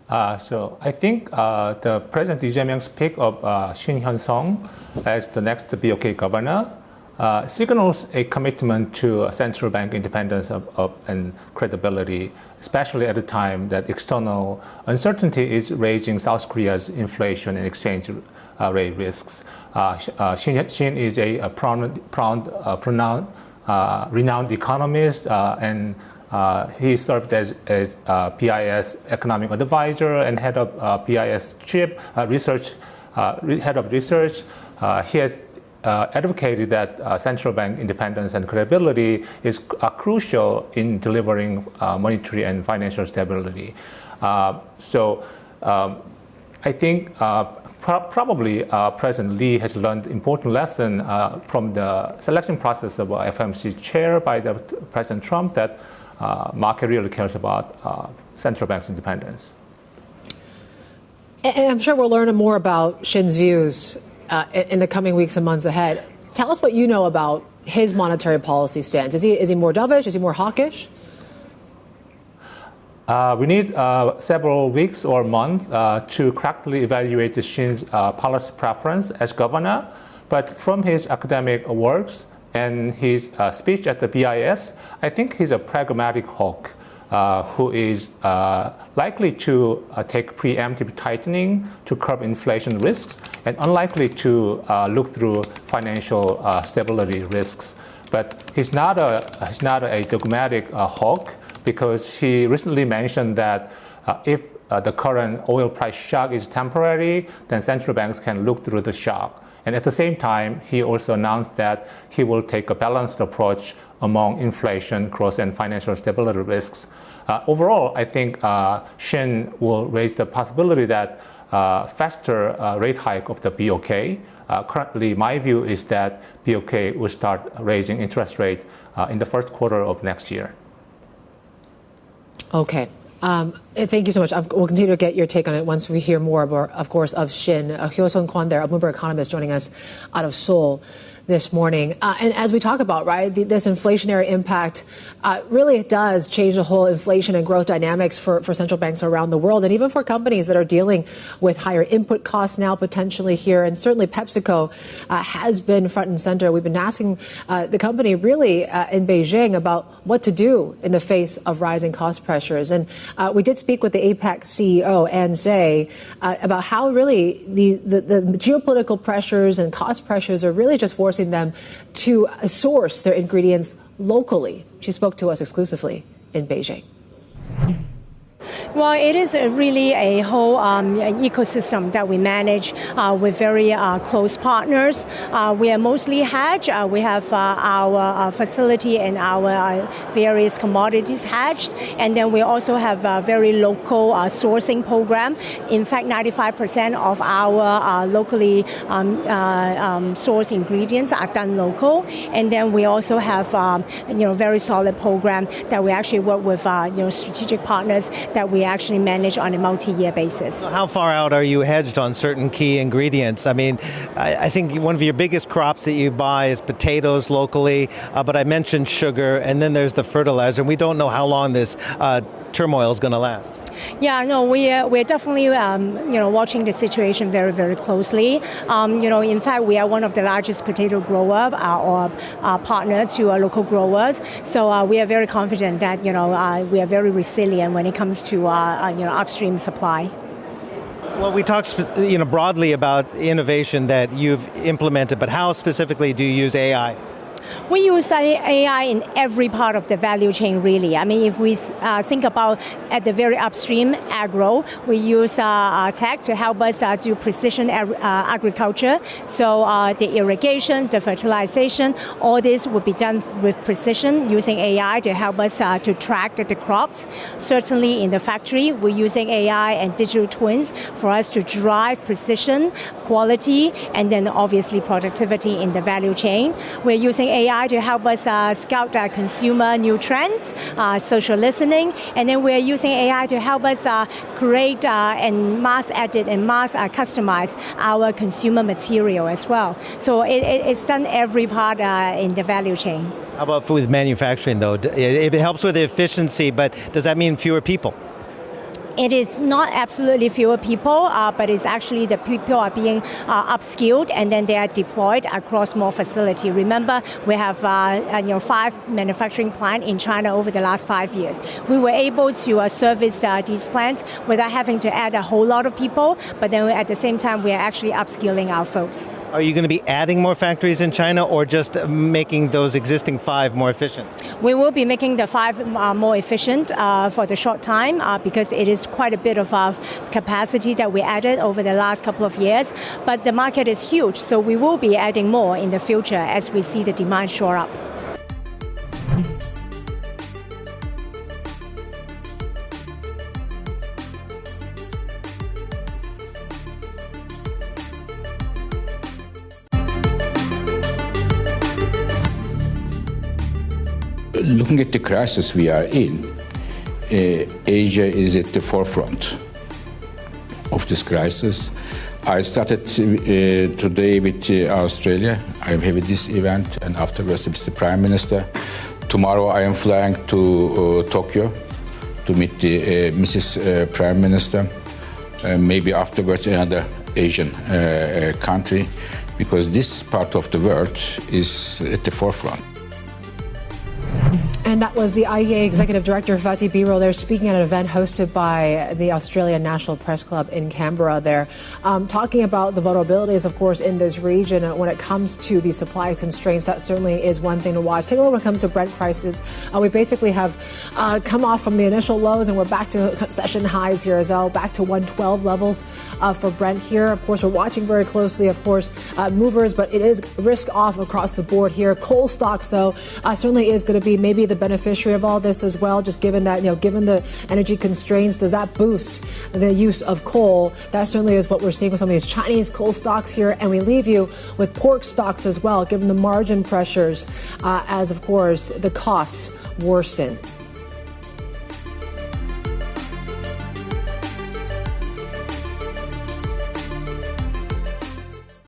So I think the President Lee Jae-myung's pick of Shin Hyun-sung as the next BOK governor signals a commitment to central bank independence and credibility, especially at a time that external uncertainty is raising South Korea's inflation and exchange rate risks. Shin is a renowned economist and he served as PIS economic advisor and head of PIS head of research. He has advocated that central bank independence and credibility is crucial in delivering monetary and financial stability. So I think probably President Lee has learned important lesson from the selection process of FOMC chair by the President Trump that market really cares about central bank's independence. And I'm sure we'll learn more about Shin's views in the coming weeks and months ahead. Tell us what you know about his monetary policy stance. Is he more dovish? Is he more hawkish? We need several weeks or months to correctly evaluate Shin's policy preference as governor. But from his academic works and his speech at the BIS, I think he's a pragmatic hawk who is likely to take preemptive tightening to curb inflation risks and unlikely to look through financial stability risks. But he's not a dogmatic hawk because he recently mentioned that if the current oil price shock is temporary, then central banks can look through the shock. And at the same time, he also announced that he will take a balanced approach among inflation, growth, and financial stability risks. Overall, I think Shin will raise the possibility that faster rate hike of the BOK. Currently, my view is that BOK will start raising interest rate in the first quarter of next year. Okay. Thank you so much. We'll continue to get your take on it once we hear more, of course, of Shin. Hyo-sung Kwon there, a Bloomberg economist joining us out of Seoul this morning. And as we talk about, right, this inflationary impact, really it does change the whole inflation and growth dynamics for central banks around the world, and even for companies that are dealing with higher input costs now potentially here. And certainly PepsiCo has been front and center. We've been asking the company really in Beijing about what to do in the face of rising cost pressures. And we did speak with the APEC CEO, Ann Zhe, about how really the geopolitical pressures and cost pressures are really just forcing them to source their ingredients locally. She spoke to us exclusively in Beijing. Well, it is really a whole ecosystem that we manage with very close partners. We are mostly hedged. We have our facility and our various commodities hedged. And then we also have a very local sourcing program. In fact, 95% of our locally sourced ingredients are done local. And then we also have very solid program that we actually work with strategic partners that we actually manage on a multi-year basis. So how far out are you hedged on certain key ingredients? I mean, I think one of your biggest crops that you buy is potatoes locally, but I mentioned sugar, and then there's the fertilizer. We don't know how long this turmoil is going to last. Yeah, no, we're definitely watching the situation very, very closely. In fact, we are one of the largest potato grower or partner to our local growers. So we are very confident that we are very resilient when it comes to upstream supply. Well, we talked broadly about innovation that you've implemented, but how specifically do you use AI? We use AI in every part of the value chain, really. I mean, if we think about at the very upstream agro, we use tech to help us do precision agriculture. So the irrigation, the fertilization, all this will be done with precision using AI to help us to track the crops. Certainly in the factory, we're using AI and digital twins for us to drive precision, quality, and then obviously productivity in the value chain. We're using AI to help us scout consumer new trends, social listening, and then we're using AI to help us create and mass edit and mass customize our consumer material as well. So it's done every part in the value chain. How about with manufacturing, though? It helps with efficiency, but does that mean fewer people? It is not absolutely fewer people, but it's actually the people are being upskilled and then they are deployed across more facilities. Remember, we have 5 manufacturing plants in China over the last 5 years. We were able to service these plants without having to add a whole lot of people, but then at the same time, we are actually upskilling our folks. Are you going to be adding more factories in China or just making those existing 5 more efficient? We will be making the 5 more efficient for the short time because it is quite a bit of capacity that we added over the last couple of years. But the market is huge, so we will be adding more in the future as we see the demand shore up. Looking at the crisis we are in, Asia is at the forefront of this crisis. I started today with Australia. I'm having this event, and afterwards it's the Prime Minister. Tomorrow I am flying to Tokyo to meet the Mrs. Prime Minister. Maybe afterwards another Asian country, because this part of the world is at the forefront. And that was the IEA Executive Director, Fatih Birol, there speaking at an event hosted by the Australian National Press Club in Canberra there, talking about the vulnerabilities, of course, in this region. And when it comes to the supply constraints, that certainly is one thing to watch. Take a look when it comes to Brent prices. We basically have come off from the initial lows and we're back to session highs here as well, back to 112 levels for Brent here. Of course, we're watching very closely, of course, movers, but it is risk off across the board here. Coal stocks, though, certainly is going to be maybe the beneficiary of all this as well, just given that, given the energy constraints, does that boost the use of coal? That certainly is what we're seeing with some of these Chinese coal stocks here. And we leave you with pork stocks as well, given the margin pressures as, of course, the costs worsen.